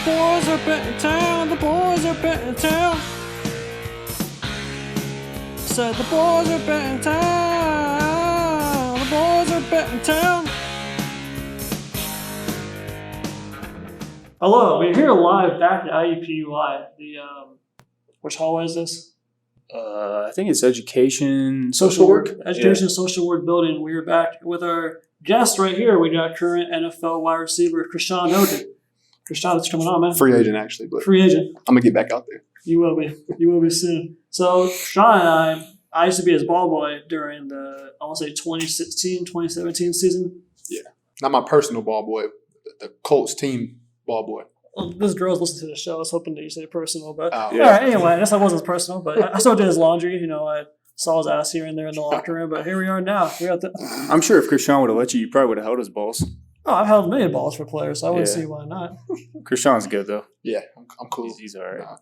boys are back in town. The boys are back in town. Said the boys are back in town. The boys are back in town. Hello, we're here live back at IEP Live. Which hallway is this? I think it's education, social work. Education, social work building. We're back with our guest right here. We got current NFL wide receiver Krishawn Hogan. Krishawn, what's coming on, man? Free agent, actually, but free agent. I'm gonna get back out there. You will be. You will be soon. So Krishawn and I used to be his ball boy during the, I want to say 2016, 2017 season. Yeah, not my personal ball boy, the Colts team ball boy. Well, this girl's listening to the show. I was hoping that you say personal, but Oh, all right. Anyway, I guess that wasn't personal, but I still did his laundry. You know, I saw his ass here and there in the locker room, but here we are now. We got the. I'm sure if Krishawn would have let you, you probably would have held his balls. Oh, I've held a million balls for players, so I wouldn't see why not. Krishawn's good though. Yeah, I'm cool. He's all right.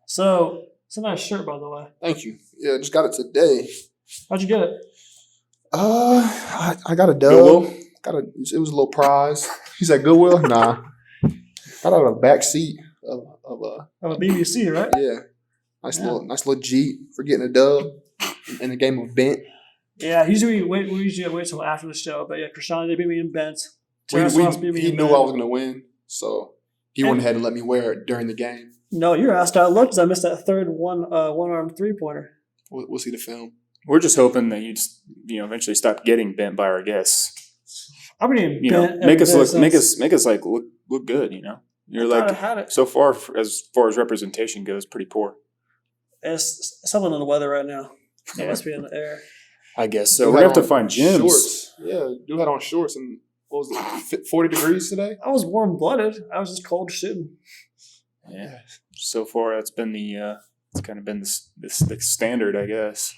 So it's a nice shirt, by the way. Thank you. Yeah, just got it today. How'd you get it? I got a dub. Goodwill? It was a little prize. He said Goodwill? Nah. Got out of the back seat of a BBC, right? Yeah. Nice little Jeep for getting a dub in the game of bent. Yeah, usually we usually wait till after the show, but yeah, Krishawn, they beat me in bent. He knew I was gonna win, so he went ahead and let me wear it during the game. No, your ass got lucky because I missed that third one-arm three-pointer. We'll see the film. We're just hoping that you just eventually stop getting bent by our guests. I'm getting bent. Make us like look good. You're like so far as representation goes, pretty poor. It's something in the weather right now. It must be in the air. I guess so. We have to find gyms. Shorts. Yeah, do had on shorts and what was it? 40 degrees today. I was warm-blooded. I was just cold shooting. Yeah. So far, that's been it's kind of been the standard, I guess.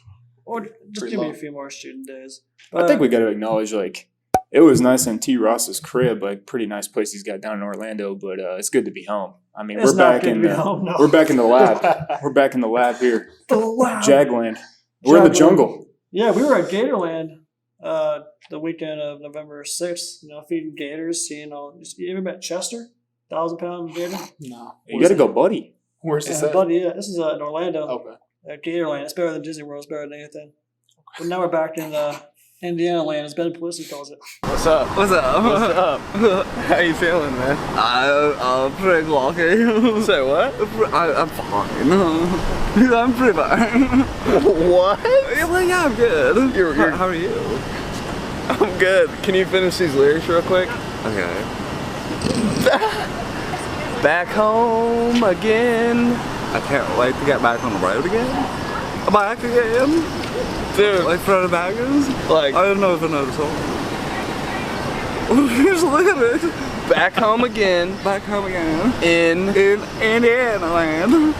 Or just give me a few more shooting days. I think we got to acknowledge it was nice in T. Ross's crib, pretty nice place he's got down in Orlando. But it's good to be home. I mean, we're back in the lab. We're back in the lab here. The lab. Jagland. We're in the jungle. Yeah, we were at Gatorland the weekend of November 6th. Feeding gators. You ever met Chester? 1,000-pound gator? No. You got to go, buddy. Where's this at? Buddy, yeah. This is in Orlando. Okay. At Gatorland. It's better than Disney World. It's better than anything. But now we're back in Indiana land, as Ben Pelosi calls it. What's up? What's up? What's up? How you feeling, man? I'm pretty lucky. Say what? I'm fine. I'm pretty fine. What? Well, yeah, I'm good. How are you? I'm good. Can you finish these lyrics real quick? Okay. Back home again. I can't wait to get back on the road again. Back again. Dude, like front of baggers? I don't know if I know the song. Here's the lyrics. Back home again. Back home again. In Indiana land.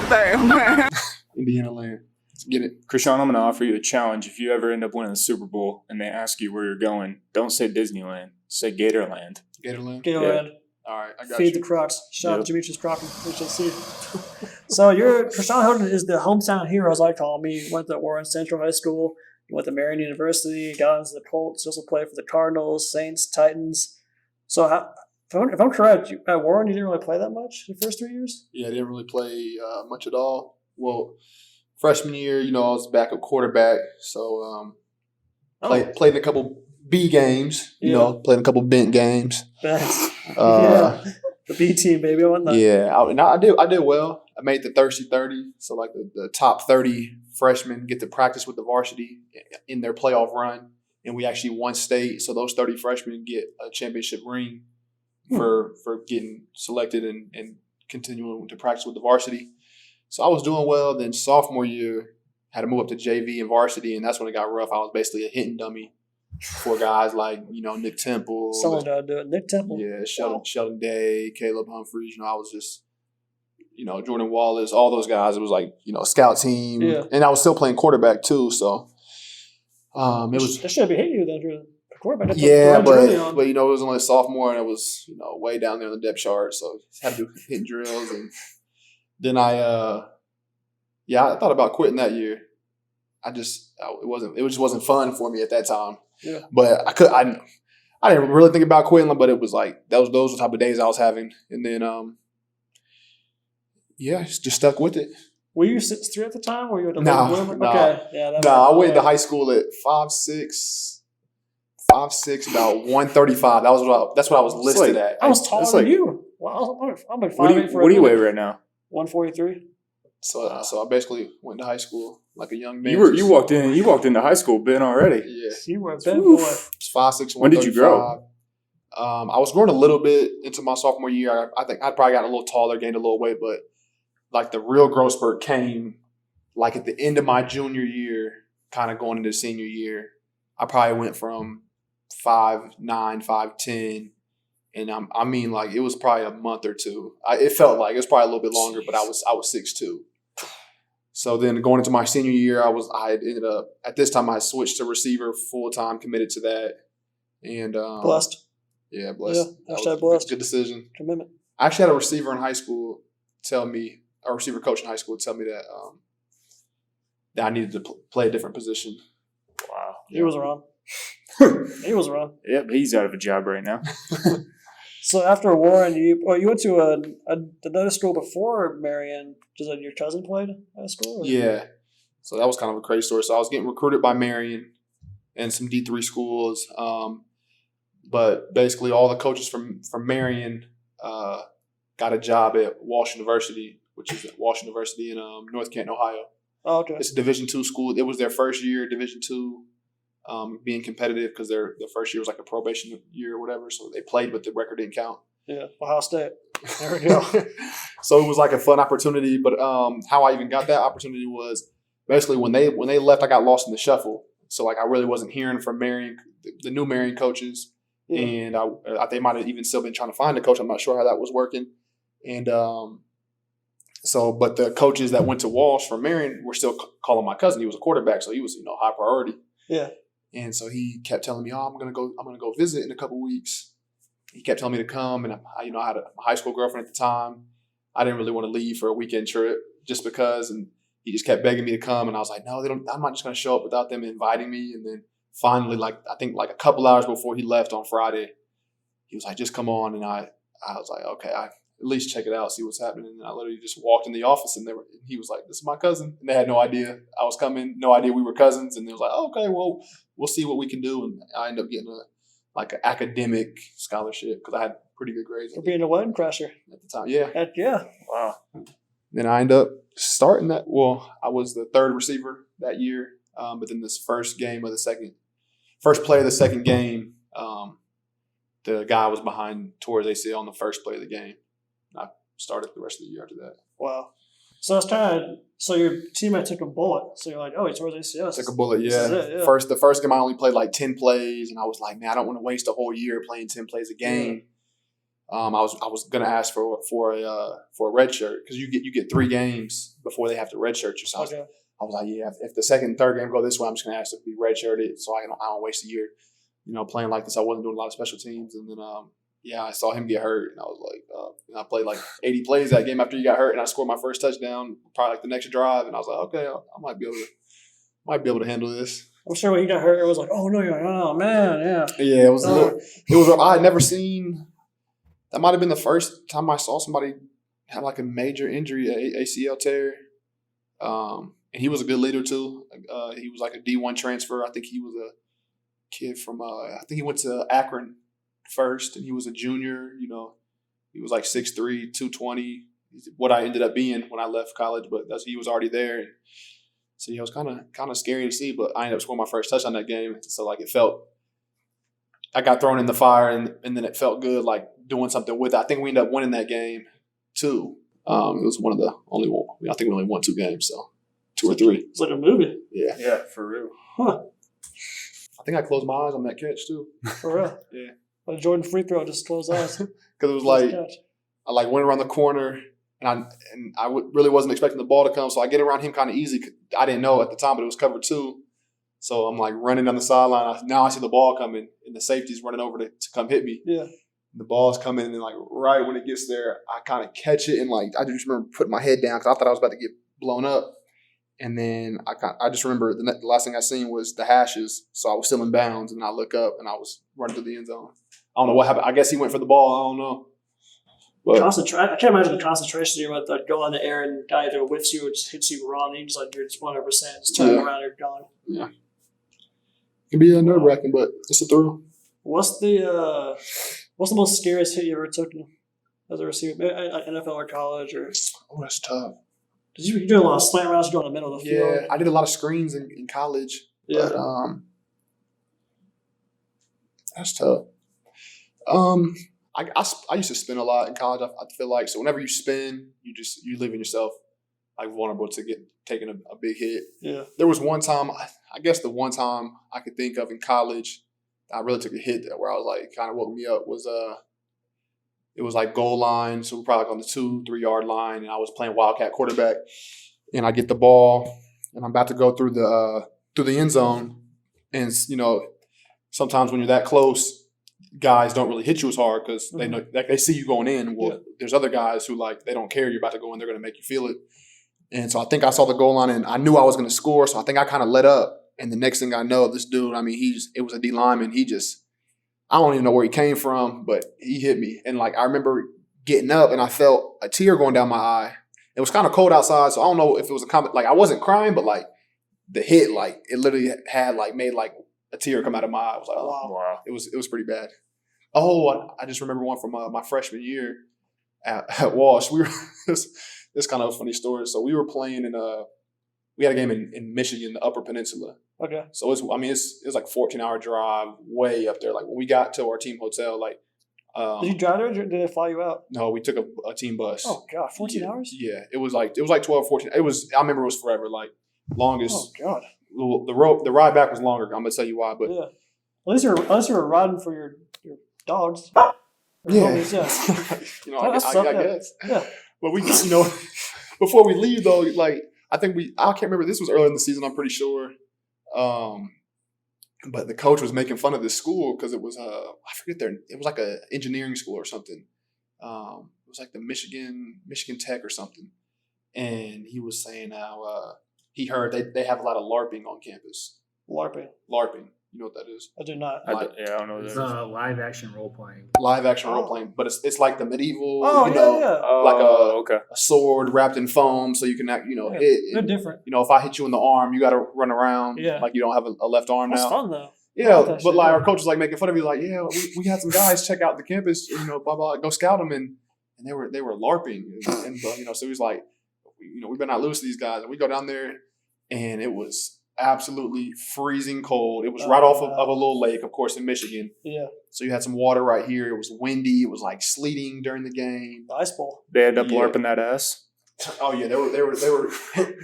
Damn, man. Indiana land. Let's get it. Krishawn, I'm going to offer you a challenge. If you ever end up winning the Super Bowl and they ask you where you're going, don't say Disneyland. Say Gatorland. Gatorland? Gatorland. Yeah. All right, I got Feed you. the Crocs. Shout out to Demetrius Crocker. So Krishawn Hogan is the hometown hero, as I call him. He went to Warren Central High School. He went to Marion University. Got into the Colts. He also played for the Cardinals, Saints, Titans. So if I'm correct, at Warren, you didn't really play that much the first 3 years? Yeah, I didn't really play much at all. Well, freshman year, I was backup quarterback. So played in a couple B games, played in a couple bent games. Yeah, the B team, baby. I won that. Yeah, I did well. I made the Thirsty 30, so the top 30 freshmen get to practice with the varsity in their playoff run, and we actually won state. So those 30 freshmen get a championship ring for getting selected and continuing to practice with the varsity. So I was doing well. Then sophomore year, had to move up to JV and varsity, and that's when it got rough. I was basically a hitting dummy for guys like, Nick Temple. Someone got to do it. Nick Temple. Yeah, Sheldon Day, Caleb Humphreys. I was just, Jordan Wallace, all those guys. It was like, scout team. Yeah. And I was still playing quarterback too, so it was. That should be hitting you then for the quarterback. Yeah, but it was only a sophomore and it was, way down there on the depth chart, so had to do hitting drills. And then I thought about quitting that year. It just wasn't fun for me at that time. Yeah. But I I didn't really think about quitting, but it was like those were the type of days I was having. And then, just stuck with it. Were you 6'3" at the time? Or were you at the No. Okay. Yeah. I went to high school at 5'6", about 135. That's what I was listed at. I was taller than you. Wow, I'm like 5'8" What do you weigh right now? 143. So I basically went to high school like a young man. You walked into high school been already. Yeah. You were a bad boy. 5'6", When did you grow? I was growing a little bit into my sophomore year. I think I'd probably gotten a little taller, gained a little weight, but like the real growth spurt came like at the end of my junior year, kind of going into senior year. I probably went from 5'9", 5'10", and I mean like it was probably a month or two. It felt like it was probably a little bit longer, but I was 6'2". So then going into my senior year, I had ended up at this time I switched to receiver full time, committed to that, and Blessed. Yeah, blessed. Yeah, That was blessed. a good decision. Commitment. I actually had a receiver in high school a receiver coach in high school tell me that I needed to play a different position. Wow. He was wrong. He was wrong. Yep, he's out of a job right now. So after Warren, you went to another school before Marion. Just that your cousin played at a school? Or? Yeah. So that was kind of a crazy story. So I was getting recruited by Marion and some D3 schools. But basically all the coaches from Marion got a job at Walsh University, which is at Walsh University in North Canton, Ohio. Oh, okay. It's a Division II school. It was their first year, Division II, being competitive because their first year was like a probation year or whatever. So they played, but the record didn't count. Yeah, Ohio State. There we go. So it was like a fun opportunity. But how I even got that opportunity was basically when they left, I got lost in the shuffle. So like I really wasn't hearing from Marion, the new Marion coaches. Yeah. And they might have even still been trying to find a coach. I'm not sure how that was working. And but the coaches that went to Walsh from Marion were still calling my cousin. He was a quarterback, so he was high priority. Yeah. And so he kept telling me, "Oh, I'm gonna go visit in a couple weeks." He kept telling me to come, and I had a high school girlfriend at the time. I didn't really want to leave for a weekend trip just because, and he just kept begging me to come, and I was like, "No, I'm not just gonna show up without them inviting me." And then finally, I think a couple hours before he left on Friday, he was like, "Just come on." And I was like, "Okay, I at least check it out, see what's happening." And I literally just walked in the office, and he was like, "This is my cousin." And they had no idea I was coming, no idea we were cousins. And they was like, "Oh, okay, well, we'll see what we can do." And I ended up getting an academic scholarship because I had pretty good grades. For being a wedding crasher. At the time, yeah. Heck yeah. Wow. Then I ended up starting that. Well, I was the third receiver that year. But then this first play of the second game, the guy was behind towards ACL on the first play of the game. I started the rest of the year after that. Wow. So it's so your teammate took a bullet. So you're like, oh, he tore his ACL. Took a bullet, yeah. Yeah. The first game I only played like 10 plays, and I was like, man, I don't want to waste a whole year playing 10 plays a game. Yeah. I was gonna ask for a red shirt because you get 3 games before they have to red shirt you. So okay. I was like, yeah, if the second and third game go this way, I'm just gonna ask to be red shirted so I don't waste a year, playing like this. I wasn't doing a lot of special teams, and then I saw him get hurt, and I was like, and I played like 80 plays that game after he got hurt, and I scored my first touchdown probably like the next drive, and I was like, okay, I might be able to handle this. I'm sure when he got hurt, it was like, oh no, you're like, oh man, yeah. Yeah, it was. I had never seen. That might have been the first time I saw somebody have like a major injury, ACL tear. And he was a good leader too. He was like a D1 transfer. I think he was a kid from. I think he went to Akron first, and he was a junior. He was like 6'3", 220. What I ended up being when I left college, but he was already there. And so it was kind of scary to see. But I ended up scoring my first touchdown that game. So like it felt. I got thrown in the fire, and then it felt good, like doing something with it. I think we ended up winning that game too. It was one of the only one. I think we only won 2 games, so 2 or 3. It's like a movie. Yeah. Yeah, for real. Huh. I think I closed my eyes on that catch too. For real. Yeah. Like Jordan free throw, just closed eyes. Because it was like I went around the corner, and I really wasn't expecting the ball to come, so I get around him kind of easy. I didn't know at the time, but it was covered 2. So I'm like running down the sideline. Now I see the ball coming, and the safety's running over to come hit me. Yeah. The ball's coming, and then like right when it gets there, I kind of catch it, and like I just remember putting my head down because I thought I was about to get blown up. And then I just remember the last thing I seen was the hashes. So I was still in bounds, and I look up, and I was running through the end zone. I don't know what happened. I guess he went for the ball. I don't know. But I can't imagine the concentration you with like go on the air and guy either whiffs you or just hits you wrong. And you just like you're just 100%. Just turn around, you're gone. Yeah. It can be nerve wracking, but it's a thrill. What's the most scariest hit you ever took as a receiver? NFL or college or? Oh, that's tough. You do a lot of slant routes. You go in the middle of the field. Yeah, I did a lot of screens in college. Yeah. But, that's tough. I used to spin a lot in college. I feel like so whenever you spin, you leaving yourself like vulnerable to get taking a big hit. Yeah. There was one time, I guess the one time I could think of in college, I really took a hit where I was like kind of woke me up was it was like goal line, so we're probably like on the 2-3 yard line, and I was playing wildcat quarterback, and I get the ball, and I'm about to go through the end zone, and sometimes when you're that close, guys don't really hit you as hard because they know like they see you going in. Well, there's other guys who like they don't care you're about to go in; they're going to make you feel it. And so I think I saw the goal line, and I knew I was going to score, so I think I kind of let up. And the next thing I know, this dude, I mean, it was a D lineman. I don't even know where he came from, but he hit me. And like I remember getting up, and I felt a tear going down my eye. It was kind of cold outside, so I don't know if it was a comment. Like I wasn't crying, but like the hit, like it literally had like made like a tear come out of my eye. I was like, oh, wow. It was pretty bad. Oh, I just remember one from my freshman year at Walsh. We were this kind of a funny story. So we were playing we had a game in Michigan, the Upper Peninsula. Okay. So it was like a 14-hour drive way up there. Like when we got to our team hotel, like did you drive there or did they fly you out? No, we took a team bus. Oh God, 14 hours? Yeah. It was like 12, 14. I remember it was forever, like longest. Oh God. The ride back was longer. I'm gonna tell you why, but yeah. At least you were riding for your dogs. Yeah. Homies, yeah. I guess. Yeah. But we before we leave though, like I can't remember, this was early in the season, I'm pretty sure. But the coach was making fun of this school because it was I forget it was like a engineering school or something. It was like the Michigan Tech or something. And he was saying how he heard they have a lot of LARPing on campus. LARPing. You know what that is? I do not. I don't know what that It's is. live action role playing. Live action role playing, but it's like the medieval. Oh, Like a sword wrapped in foam, so you can hit. They're different. If I hit you in the arm, you got to run around. Yeah. Like you don't have a left arm That's now. fun though. Yeah, but like our coach was like making fun of you, like, yeah, we had some guys check out the campus, blah blah, go scout them, and they were LARPing, and so he was like, we better not lose to these guys, and we go down there, and it was absolutely freezing cold. It was right off of a little lake, of course, in Michigan. Yeah. So you had some water right here. It was windy. It was like sleeting during the game. The ice bowl. They ended up LARPing that ass. Oh yeah, they were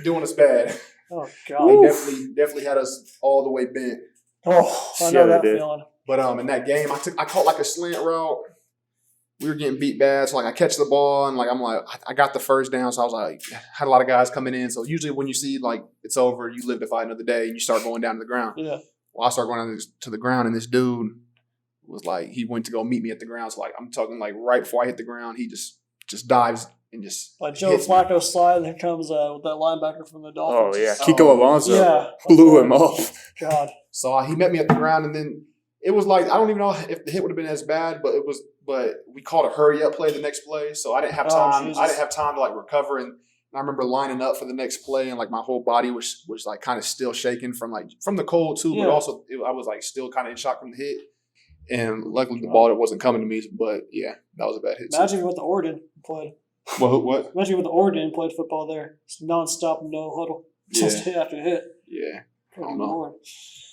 doing us bad. Oh God. They definitely had us all the way bent. Oh, I know that feeling. But in that game, I caught like a slant route. We were getting beat bad, so like I catch the ball and like I got the first down, so I was like had a lot of guys coming in. So usually when you see like it's over, you live to fight another day, and you start going down to the ground. Yeah. Well, I started going down to the ground, and this dude was like, he went to go meet me at the ground. So like I'm talking like right before I hit the ground, he just dives and just like Joe Flacco slide, and here comes with that linebacker from the Dolphins. Oh yeah, Kiko Alonso blew him off. God. So he met me at the ground, and then it was like I don't even know if the hit would have been as bad, but we called a hurry up play the next play, so I didn't have time. I didn't have time to like recover, and I remember lining up for the next play, and like my whole body was like kind of still shaking from the cold too, but also I was like still kind of in shock from the hit. And luckily the ball wasn't coming to me, but yeah, that was a bad hit. Imagine you went to Oregon and played. What? Imagine you went to Oregon and played football there. It's nonstop, no huddle, just hit after hit. Yeah. I don't know.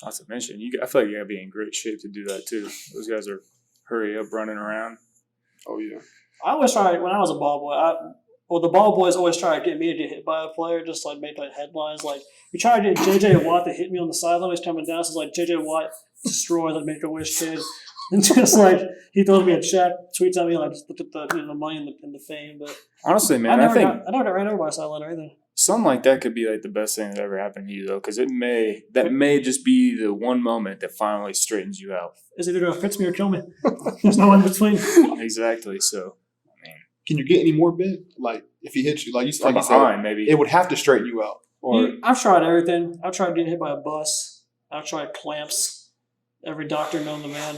Not to mention, I feel like you gotta be in great shape to do that too. Those guys are hurry up running around. Oh yeah. I always try when I was a ball boy. The ball boys always try to get me to get hit by a player, just like make like headlines. Like we tried to get JJ Watt to hit me on the sideline. He's coming down, so it's like JJ Watt destroys like Make a Wish kid, and just like he throws me a check, tweets at me like just put the money in the fame. But honestly, man, I never got ran over by a sideline or anything. Something like that could be like the best thing that ever happened to you, though, because that may just be the one moment that finally straightens you out. It's either gonna fix me or kill me. There's no in between. Exactly. So, I mean, can you get any more bent? Like if he hits you, like you from behind, maybe it would have to straighten you out. Or I've tried everything. I've tried getting hit by a bus. I've tried clamps. Every doctor known the man.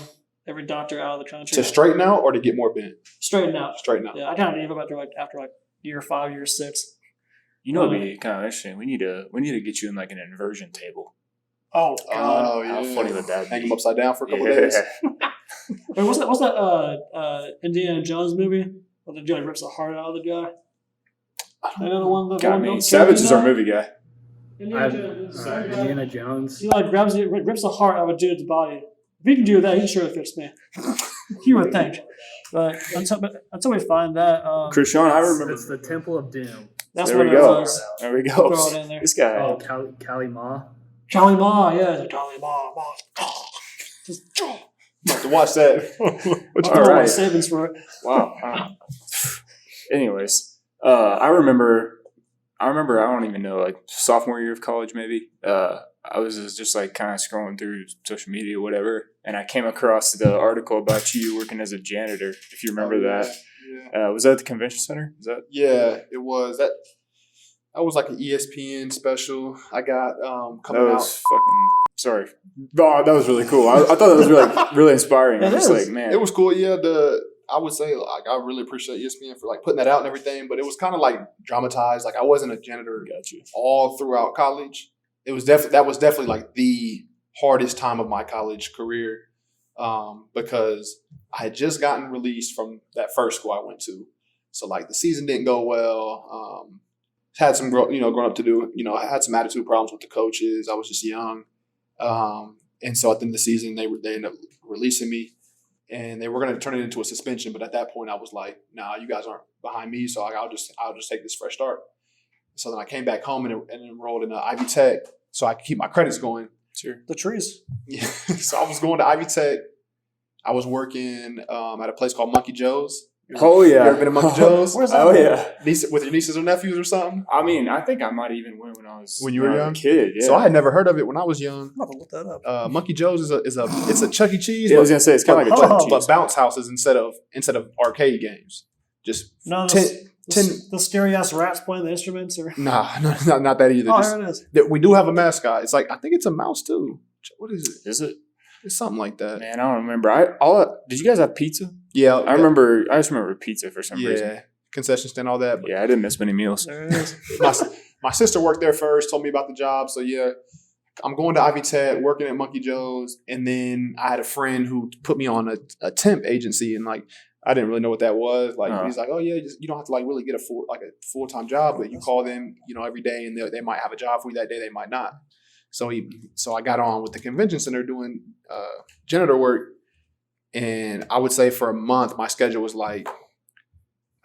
Every doctor out of the country. To straighten out or to get more bent? Straighten out. Straighten out. Yeah, I kind of gave up after year 5, year 6. it'd be kind of interesting. We need to get you in like an inversion table. Oh God! Oh, How yeah. funny would that be? Hang him upside down for a couple days. Wait, what's that Indiana Jones movie where the guy rips the heart out of the guy? Another one. Got me. Savage is our movie guy. Indiana Jones. He rips the heart out of a dude's body. If he can do that, he sure fits me. You would think, but until we find that, Krishawn, I remember. It's the Temple of Doom. that's There what we it go. was. There we Throw go. it in there. This guy. Oh, Kali Ma. Kali Ma, yeah, Kali Ma. Just Have to watch that. What you All my right. savings for it. Wow. Anyways, I remember. I don't even know, like sophomore year of college, maybe. I was just like kind of scrolling through social media, or whatever, and I came across the article about you working as a janitor. If you remember that, Yeah. was that at the convention center? Is that? Yeah, it was. That was like an ESPN special I got That coming was out. fucking. Sorry. Oh, that was really cool. I thought that was really inspiring. It I was is. like, man, It was cool. Yeah, I would say like I really appreciate ESPN for like putting that out and everything, but it was kind of like dramatized. Like I wasn't a janitor all throughout college. That was definitely like the hardest time of my college career because I had just gotten released from that first school I went to, so like the season didn't go well. Had some growing up to do. I had some attitude problems with the coaches. I was just young, and so at the end of the season they ended up releasing me. And they were going to turn it into a suspension, but at that point I was like, "Nah, you guys aren't behind me, so I'll just take this fresh start." So then I came back home and enrolled in Ivy Tech, so I could keep my credits going. sure. The trees. Yeah. So I was going to Ivy Tech. I was working at a place called Monkey Joe's. Oh yeah. You ever been to Monkey Joe's? Where's that? Oh yeah. With your nieces or nephews or something? I mean, I think I might even went when I was When you were I was young? a kid. Yeah. So I had never heard of it when I was young. I'm about to look that up. Monkey Joe's it's a Chuck E. Cheese. Yeah, I was gonna say it's kind of like a Chuck E. but Cheese. bounce houses instead of arcade games. Just No, 10 the scary ass rats playing the instruments, or Nah, not that either. oh, Just- here it is. we do have a mascot. It's like I think it's a mouse too. What is it? Is it? It's something like that. Man, I don't remember. Did you guys have pizza? Yeah, I remember. I just remember pizza for some reason. Yeah, concession stand, all that. But Yeah, I didn't miss many meals. There it is. my sister worked there first. Told me about the job. So yeah, I'm going to Ivy Tech, working at Monkey Joe's, and then I had a friend who put me on a temp agency, and like I didn't really know what that was. Like he's like, "Oh yeah, you don't have to like really get a full time job, but you call them, every day, and they might have a job for you that day. They might not." So I got on with the convention center doing janitor work, and I would say for a month my schedule was like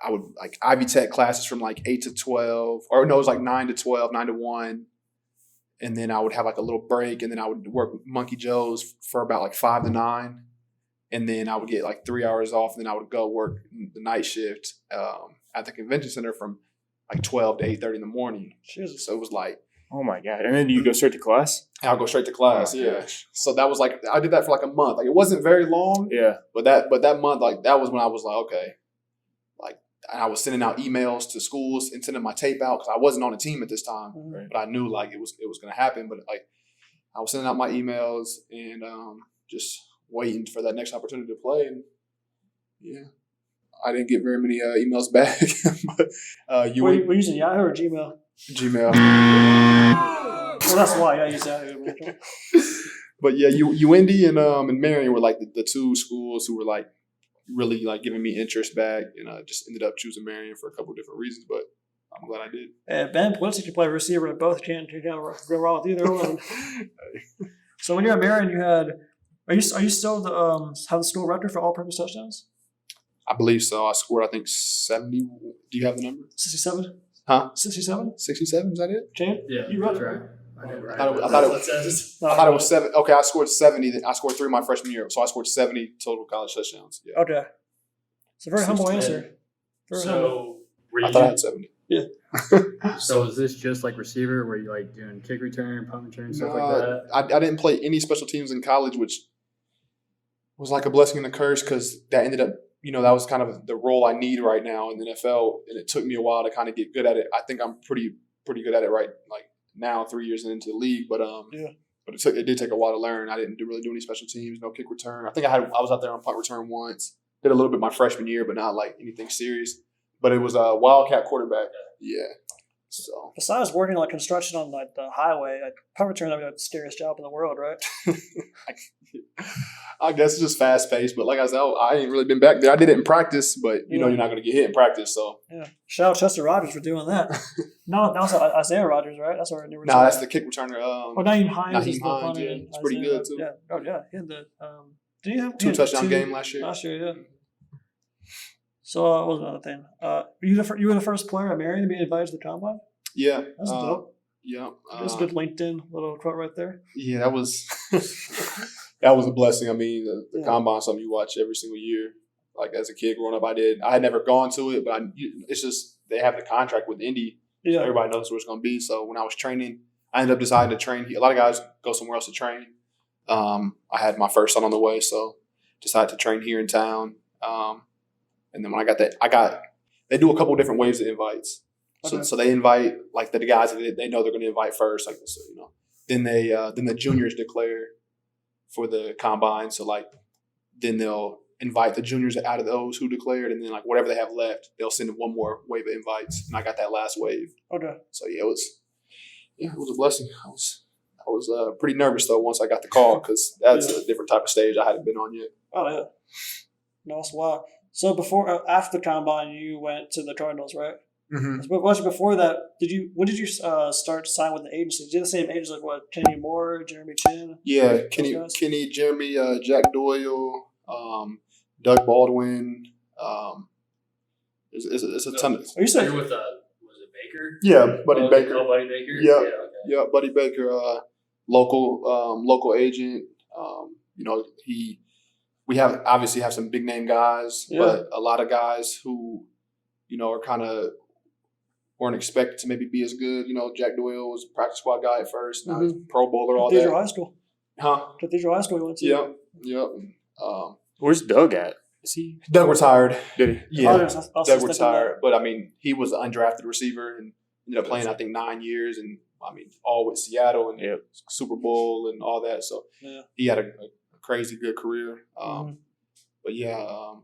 I would like Ivy Tech classes from like 8 to 12, or no, it was like 9 to 12, 9 to 1. And then I would have like a little break, and then I would work Monkey Joe's for about like 5 to 9. And then I would get like 3 hours off, and then I would go work the night shift at the convention center from like 12 to 8:30 in the morning. Jesus. So it was like, Oh my god! And then you go straight to class? I'll go straight to class. Oh, Yeah. gosh. So that was like, I did that for like a month. Like it wasn't very long, Yeah. but that month, like that was when I was like, okay. Like I was sending out emails to schools and sending my tape out because I wasn't on a team at this time, Right. but I knew like it was going to happen. But like I was sending out my emails and just waiting for that next opportunity to play. And yeah, I didn't get very many emails back. But We're using Yahoo or Gmail. Gmail. Well, that's why I use Yahoo. But yeah, UIndy and Marion were like the two schools who were like really like giving me interest back, and I just ended up choosing Marion for a couple of different reasons. But I'm glad I did. And Ben Pulisic can play receiver at both. Can't go wrong with either one. So when you're at Marion, you had. Are you still have the school record for all-purpose touchdowns? I believe so. I scored, I think 70. Do you have the number? 67. Huh? 67. 67? Is that it? Champ. Yeah, You read that's it. right. I did right. I thought it was 7. Okay, I scored 70. I scored 3 my freshman year, so I scored 70 total college touchdowns. Yeah. Okay. It's a very humble answer. Very humble. So, were I thought I had 70. so is this just like receiver? Were you like doing kick return, punt return, stuff like that? I didn't play any special teams in college, which was like a blessing and a curse because that ended up, that was kind of the role I need right now in the NFL, and it took me a while to kind of get good at it. I think I'm pretty good at it right now 3 years into the league, but Yeah. but it did take a while to learn. I didn't really do any special teams, no kick return. I think I was out there on punt return once. Did a little bit my freshman year, but not like anything serious. But it was a Wildcat quarterback. Yeah. So Besides working like construction on like the highway, like punt return would be like the scariest job in the world, right? I guess it's just fast paced. But like I said, I ain't really been back there. I did it in practice, but you know Yeah. you're not going to get hit in practice. So Yeah. Shout out Chester Rogers for doing that. No, that was Isaiah Rogers, right? That's our new nah, that's the kick returner. Oh, Naeem Hines is Naeem the Hines, punter. yeah. and He's pretty Isaiah good, too. Yeah. Oh yeah. He had the did he have 2 had touchdown game last year. Last year, yeah. So what was another thing? You were the first player at Marion to be invited to the combine. Yeah, That's dope. yeah. That's a good LinkedIn little quote right there. Yeah, that was that was a blessing. I mean, the Yeah. combine something you watch every single year. Like as a kid growing up, I had never gone to it, but it's just they have the contract with Indy. So Yeah. everybody knows where it's going to be. So when I was training, I ended up deciding to train. A lot of guys go somewhere else to train. I had my first son on the way, so decided to train here in town. And then when I got that, they do a couple different waves of invites. Okay. So they invite like the guys that they know they're going to invite first, like so, you know. Then then the juniors declare for the combine. So like then they'll invite the juniors out of those who declared, and then like whatever they have left, they'll send one more wave of invites. And I got that last wave. Okay. So yeah, it was a blessing. I was pretty nervous though once I got the call because that's Yeah. a different type of stage I hadn't been on yet. Oh yeah. No, that's wild. So after the combine, you went to the Cardinals, right? Mm-hmm. But before that, when did you start to sign with the agency? Did you have the same agents like what? Kenny Moore, Jeremy Chin? Yeah, Those guys? Kenny, Jeremy, Jack Doyle, Doug Baldwin. It's a ton of Oh, you said You're with was it Baker? yeah, Buddy Baker. Oh, Buddy Baker. Yeah. Okay. Yeah, Buddy Baker, local agent. You know, we obviously have some big name guys, Yeah. but a lot of guys who, you know, are kind of weren't expected to maybe be as good. You know, Jack Doyle was a practice squad guy at first. Now he's a Pro Bowler, all Cathedral that. High School. Huh? Cathedral High School you went to. Yep. Where's Doug at? Is he? Doug retired. Did he? Yeah. Oh, yes, I was Doug just thinking retired. But I mean, he was an undrafted receiver and ended up playing, I think, 9 years, and I mean, all with Seattle and Yep. Super Bowl and all that. So Yeah. he had a crazy good career. Mhm. But yeah,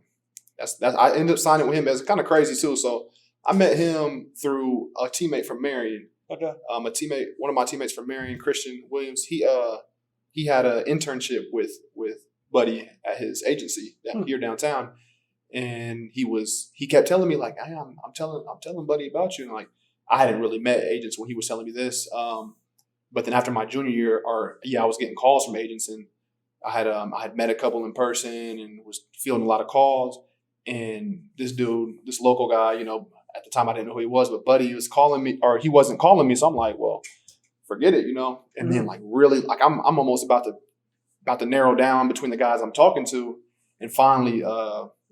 that's I ended up signing with him. It's kind of crazy too. So I met him through a teammate from Marion. Okay. One of my teammates from Marion, Christian Williams. He had an internship with Buddy at his agency here downtown, and he kept telling me like, hey, I'm telling Buddy about you, and like I hadn't really met agents when he was telling me this. But then after my junior year, I was getting calls from agents, and I had met a couple in person and was fielding a lot of calls. And this dude, this local guy, you know, at the time I didn't know who he was, but Buddy was calling me, or he wasn't calling me. So I'm like, well, forget it, you know. And then like really, like I'm almost about to narrow down between the guys I'm talking to, and finally,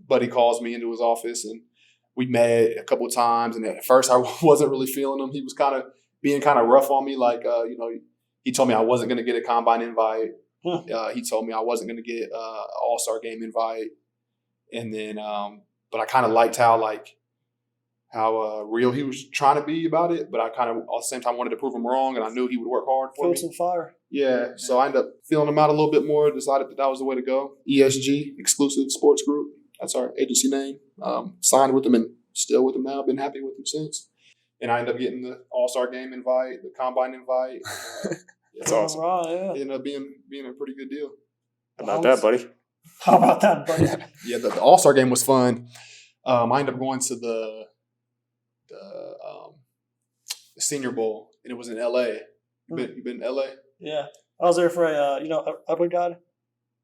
Buddy calls me into his office, and we met a couple of times. And at first, I wasn't really feeling him. He was being kind of rough on me, like you know, he told me I wasn't going to get a combine invite. He told me I wasn't going to get an All-Star game invite, and then, but I kind of liked how real he was trying to be about it. But I kind of at the same time wanted to prove him wrong, and I knew he would work hard for Filled me. some fire. Yeah, so I ended up feeling him out a little bit more. Decided that was the way to go. ESG, Exclusive Sports Group. That's our agency name. Signed with them and still with them now. Been happy with them since. And I ended up getting the All-Star game invite, the combine invite. That's awesome. Right, yeah. It ended up being a pretty good deal. How about that, buddy? How about that, buddy? Yeah, the All-Star game was fun. I ended up going to the Senior Bowl, and it was in L.A. You been in L.A.? Yeah. I was there for a, Ugly God.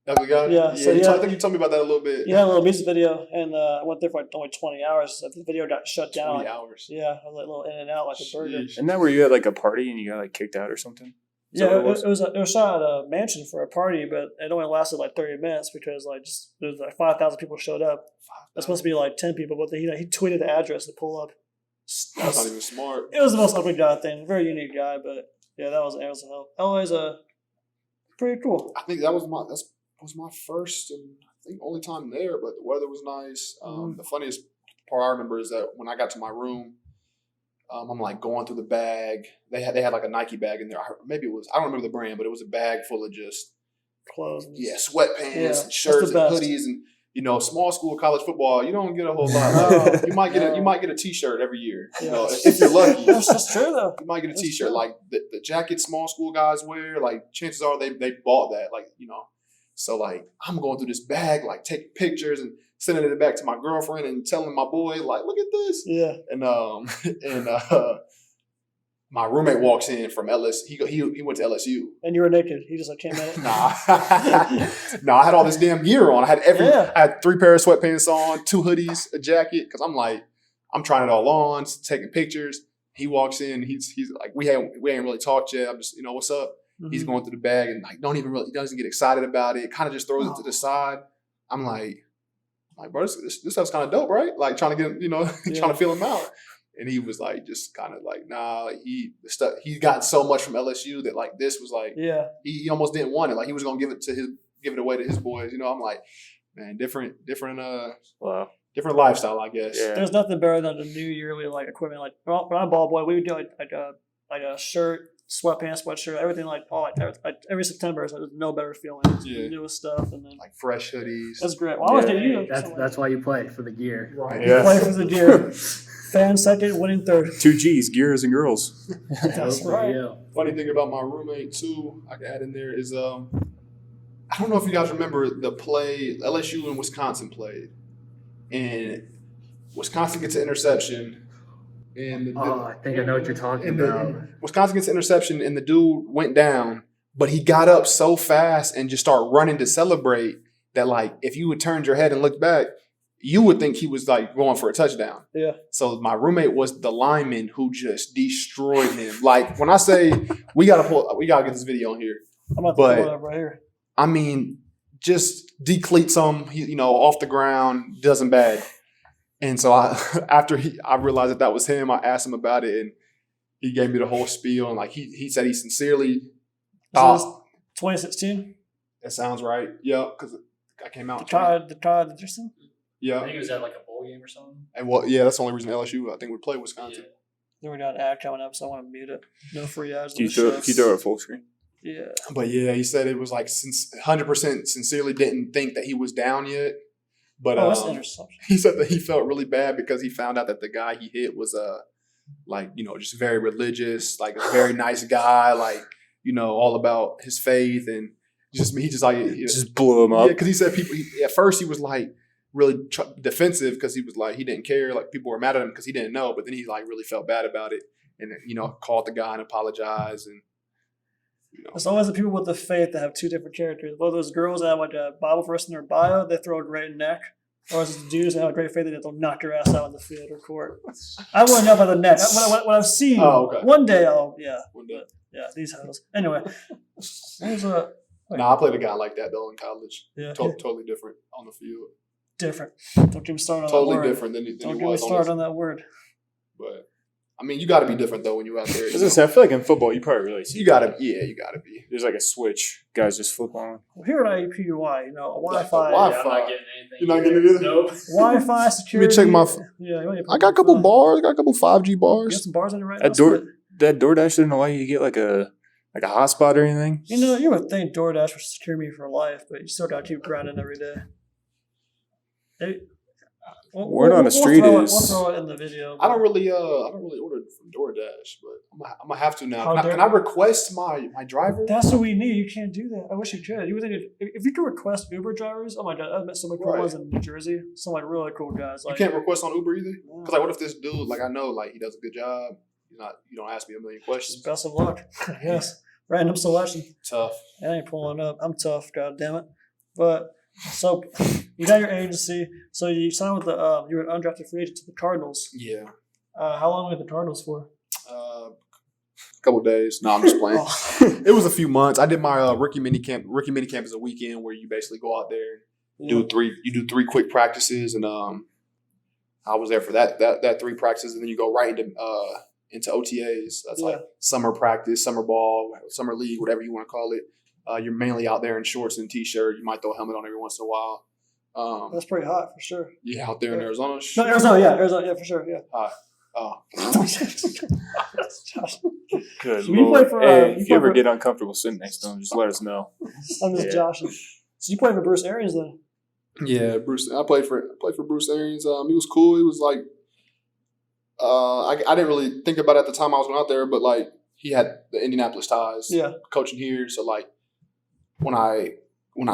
Ugly guy? Yeah, so I think you told me about that a little bit. Yeah, a little music video, and I went there for like only 20 hours. So the video got shut down. 20 hours. Yeah, a little in and out like a burger. Sheesh. Isn't that where you had like a party and you got like kicked out or something? Is that Yeah, what it was shot at a mansion for a party, but it only lasted like 30 minutes because there was like 5,000 people showed up. That's supposed to be like 10 people, but he tweeted the address to pull up. That's not even smart. It was the most ugly guy thing. Very unique guy, but yeah, it was a help. LA's pretty cool. I think that was my first and I think only time there, but the weather was nice. The funniest part I remember is that when I got to my room, I'm like going through the bag. They had like a Nike bag in there. Maybe it was, I don't remember the brand, but it was a bag full of just Clothes. sweatpants and shirts and hoodies and small school college football. You don't get a whole lot. You might get a T-shirt every year. If you're lucky. That's true though. You might get a T-shirt like the jacket small school guys wear. Like chances are they bought that. So like I'm going through this bag, like taking pictures and sending it back to my girlfriend and telling my boy like, look at this. Yeah. And my roommate walks in from LSU. He went to LSU. And you were naked. He just like came in. Nah. No, I had all this damn gear on. I had 3 pair of sweatpants on, 2 hoodies, a jacket. Cause I'm trying it all on, taking pictures. He walks in. He's like, we ain't really talked yet. I'm just, what's up? Mm-hmm. He's going through the bag and like he doesn't get excited about it. Kind of just throws it to the side. I'm like, bro, this stuff's kind of dope, right? Like trying to get trying to feel him out. And he was like, just kind of like, nah. He got so much from LSU that like this was like, he almost didn't want it. Like he was gonna give it away to his boys. I'm like, man, different lifestyle, I guess. Yeah. There's nothing better than the new yearly like equipment. Like when I'm ball boy, we would do like a shirt, sweatpants, sweatshirt, everything like every September. So there's no better feeling. Newest stuff and then like fresh hoodies. That's great. Well, I always did you. That's why you play for the gear. Right. Yeah. Play for the gear. Fan second, winning third. 2 G's, gears and girls. That's right. Funny thing about my roommate too, I can add in there is I don't know if you guys remember the play LSU and Wisconsin played, and Wisconsin gets an interception, and I think I know what you're talking about. Wisconsin gets an interception, and the dude went down, but he got up so fast and just started running to celebrate that like if you had turned your head and looked back, you would think he was like going for a touchdown. Yeah. So my roommate was the lineman who just destroyed him. Like when I say we gotta get this video on here. I'm about to pull it up right here. I mean, just decleats him, off the ground, does him bad. And so after I realized that was him, I asked him about it, and he gave me the whole spiel. And like he said, he sincerely thought 2016. That sounds right. Yeah, because I came out. The Todd Anderson. Yeah. I think it was at like a bowl game or something. And that's the only reason LSU I think would play Wisconsin. Yeah. Then we got an ad coming up, so I want to mute it. No free ads. Can you throw it full screen? Yeah. But yeah, he said it was like 100% sincerely didn't think that he was down yet. But that's an interception. He said that he felt really bad because he found out that the guy he hit was just very religious, like a very nice guy, like all about his faith, and he just blew him up. Yeah, because he said at first he was like really defensive because he was like he didn't care, like people were mad at him because he didn't know, but then he like really felt bad about it and called the guy and apologized. And it's always the people with the faith that have 2 different characters. Both those girls that have like a Bible verse in their bio, they throw a great neck. Or it's the dudes that have a great faith that they'll knock your ass out in the field or court. I wouldn't know about the neck. What I've seen, one day these hoes. Anyway, I played a guy like that though in college. Yeah, totally different on the field. Different. Don't get me started on that word. Totally different than he was. Don't get me started on that word. But I mean, you got to be different though when you're out there. I feel like in football, you probably really see. You got to be. There's like a switch. Guys just flip on. Well, here at IEPUI, a Wi-Fi. Yeah, I'm not getting anything. You're not getting it either? Nope. Wi-Fi security. Let me check my. I got a couple bars. I got a couple 5G You bars. got some bars on it right now. That DoorDash didn't allow you to get like a hotspot or anything. You would think DoorDash would secure me for life, but you still got to keep grinding every day. Word on the street we'll throw it in the video. I don't really order from DoorDash, but I'm gonna have to now. Can I request my driver? That's what we need. You can't do that. I wish you could. You would think if you could request Uber drivers. Oh my god, I've met so many cool ones in New Jersey. Some like really cool guys. Like, you can't request on Uber either. Because like, what if this dude, like I know, like he does a good job. You don't ask me a million questions. Best of luck. Yes, random selection. Tough. I ain't pulling up. I'm tough. God damn it. But so you got your agency. So you signed with the you were an undrafted free agent to the Cardinals. Yeah. How long were the Cardinals for? A couple days. No, I'm just playing. It was a few months. I did my rookie mini camp. Rookie mini camp is a weekend where you basically go out there and do three quick practices, and I was there for that 3 practices, and then you go right into OTAs. That's like summer practice, summer ball, summer league, whatever you want to call it. You're mainly out there in shorts and t-shirt. You might throw a helmet on every once in a while. That's pretty hot for sure. Yeah, out there in Arizona. No, Arizona, yeah, for sure, yeah. Hot. Oh. Good So you lord. play for, Hey, you if play you ever for- get uncomfortable sitting next to him, just let us know. I'm just Yeah. joshing. So you played for Bruce Arians then? Yeah, Bruce. I played for Bruce Arians. He was cool. He was like, I didn't really think about it at the time I was going out there, but like he had the Indianapolis ties, Yeah. coaching here. So like when I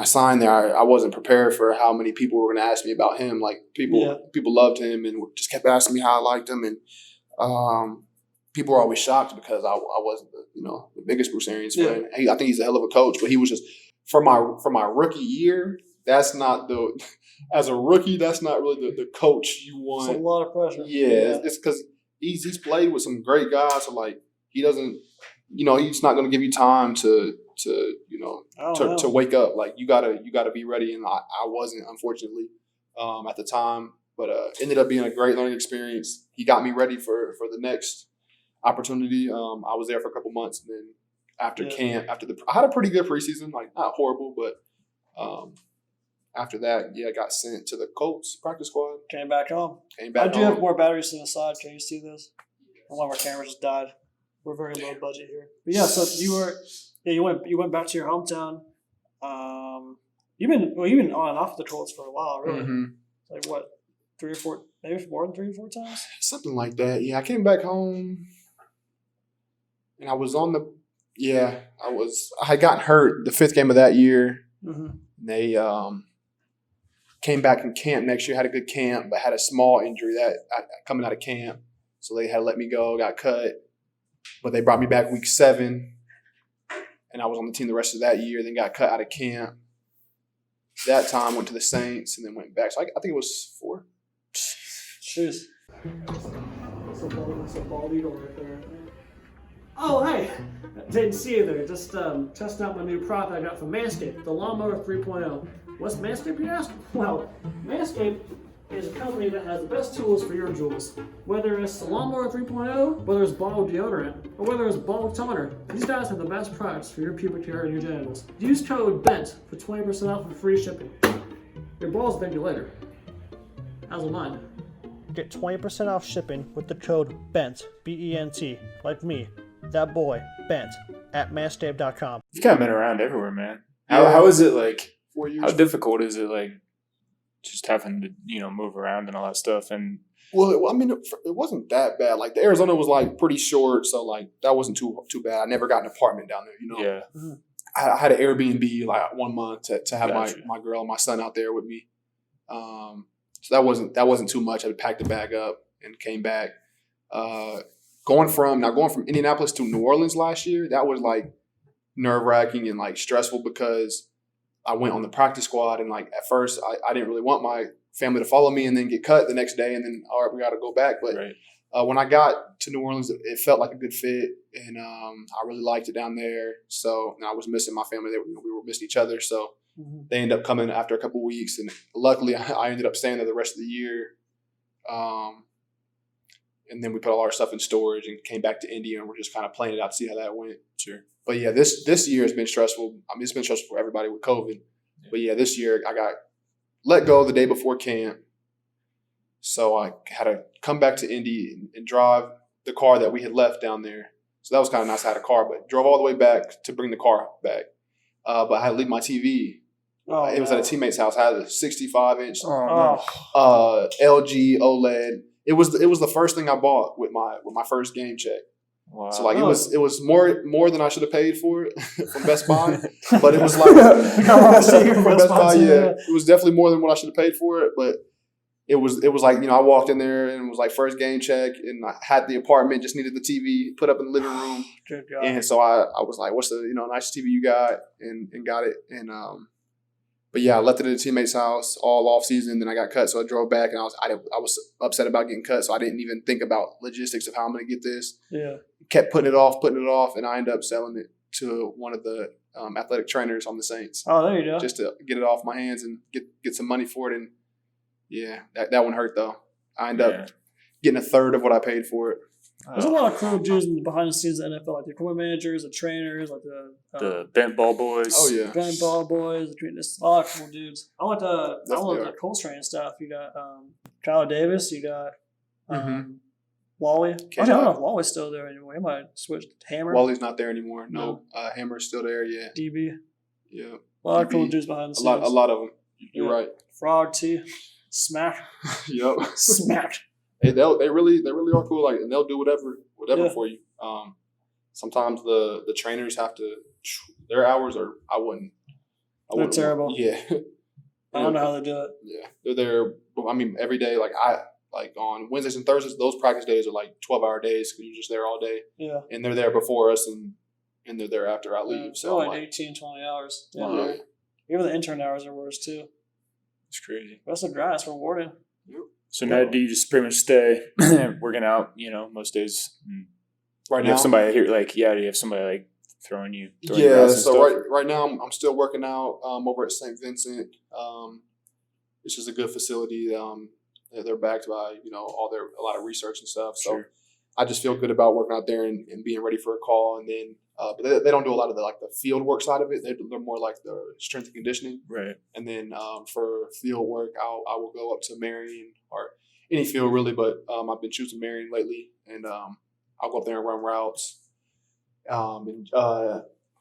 signed there, I wasn't prepared for how many people were going to ask me about him. Like people loved him and just kept asking me how I liked him, and people were always shocked because I wasn't the biggest Bruce Arians fan. I think he's a hell of a coach, but he was just for my rookie year. That's not as a rookie. That's not really the coach you want. It's a lot of pressure. Yeah, it's because he's played with some great guys. So like he doesn't, he's not going to give you time to wake up. Like you gotta be ready, and I wasn't, unfortunately, at the time. But ended up being a great learning experience. He got me ready for the next opportunity. I was there for a couple months, and then after camp, I had a pretty good preseason, like not horrible, but after that, I got sent to the Colts practice squad. Came back home. I do home. have more batteries on the side. Can you see this? One of our cameras just died. We're very low budget here. But yeah, so you went back to your hometown. You've been on and off the Colts for a while, really. Mm-hmm. Like what, 3 or 4, maybe more than 3 or 4 times? Something like that. Yeah, I came back home, and I was on the. Yeah, I had gotten hurt the 5th game of that year. Mm-hmm. They came back in camp next year, had a good camp, but had a small injury coming out of camp. So they had to let me go, got cut. But they brought me back week 7, and I was on the team the rest of that year, then got cut out of camp. That time went to the Saints and then went back. So I think it was 4. Jeez. That's a bald eagle right there. Oh, hey. Didn't see you there. Just testing out my new product I got from Manscaped, the Lawnmower 3.0. What's Manscaped, you ask? Well, Manscaped is a company that has the best tools for your jewels. Whether it's the Lawnmower 3.0, whether it's ball deodorant, or whether it's ball toner, these guys have the best products for your pubic hair and your genitals. Use code BENT for 20% off and free shipping. Your balls thank you later. How's it mine? Get 20% off shipping with the code BENT, B-E-N-T, like me, that boy, Bent, at manscaped.com. You've kind of been around everywhere, man. How is it like? 4 years. How difficult is it like just having to move around and all that stuff? And Well, I mean, it wasn't that bad. Like the Arizona was like pretty short, so like that wasn't too bad. I never got an apartment down there, yeah, I had an Airbnb like 1 month to have Gotcha. my girl and my son out there with me. So that wasn't too much. I packed the bag up and came back. Going from Indianapolis to New Orleans last year, that was like nerve-wracking and like stressful because I went on the practice squad and like at first I didn't really want my family to follow me and then get cut the next day and then all right, we got to go back. But right. when I got to New Orleans, it felt like a good fit and I really liked it down there. So and I was missing my family. We were missing each other. So they ended up coming after a couple of weeks and luckily I ended up staying there the rest of the year. And then we put all our stuff in storage and came back to Indy and we're just kind of playing it out to see how that went. Sure. But yeah, this year has been stressful. I mean, it's been stressful for everybody with COVID. Yeah. But yeah, this year I got let go the day before camp. So I had to come back to Indy and drive the car that we had left down there. So that was kind of nice. I had a car, but drove all the way back to bring the car back. But I had to leave my TV. It was at a teammate's house. I had a 65-inch LG OLED. It was the first thing I bought with my first game check. Wow. So like it was more than I should have paid for it from Best Buy, but it was like from Best Buy. Yeah, it was definitely more than what I should have paid for it. But it was like I walked in there and it was like first game check, and I had the apartment, just needed the TV put up in the living room, and so I was like, "What's the nicest TV you got?" and got it, and But yeah, I left it at a teammate's house all off season. Then I got cut, so I drove back, and I was upset about getting cut, so I didn't even think about logistics of how I'm going to get this. Yeah, kept putting it off, and I ended up selling it to one of the athletic trainers on the Saints. Oh, there you go. Just to get it off my hands and get some money for it. And yeah, that one hurt though. I ended up getting a third of what I paid for it. There's a lot of cool dudes behind the scenes of the NFL, like the equipment managers, the trainers, like the bent ball boys. Oh yeah, bent ball boys. Just a lot of cool dudes. I went to Colts training stuff. You got Kyle Davis. You got Wally. Can't I don't know lie. if Wally's still there anymore. He might switch to Hammer. Wally's not there anymore. No, Hammer's still there. Yeah, DB. yeah. A lot of cool DB. dudes behind the A scenes. lot of them. You're Yeah. right. Frog T. Smack. Yep. Smack. They really are cool. Like, and they'll do whatever Yeah. for you. Sometimes the trainers have to. Their hours are. I wouldn't. They're terrible. Yeah. I don't know how they do it. Yeah, they're there. I mean, every day. Like on Wednesdays and Thursdays, those practice days are like 12-hour days because you're just there all day. Yeah. And they're there before us, and they're there after I leave. Yeah, So they're I'm like 18, 20 hours. Yeah. wow. Even the intern hours are worse too. It's crazy. That's a grind. It's rewarding. So now do you just pretty much stay working out, most days? Right You have now, somebody here, do you have somebody throwing you routes yeah. and So stuff? right now, I'm still working out over at St. Vincent. It's just a good facility. They're backed by a lot of research and stuff. So Sure. I just feel good about working out there and being ready for a call. And then, but they don't do a lot of the field work side of it. They're more like the strength and conditioning. Right. And then for field work, I will go up to Marion or any field really, but I've been choosing Marion lately, and I'll go up there and run routes. And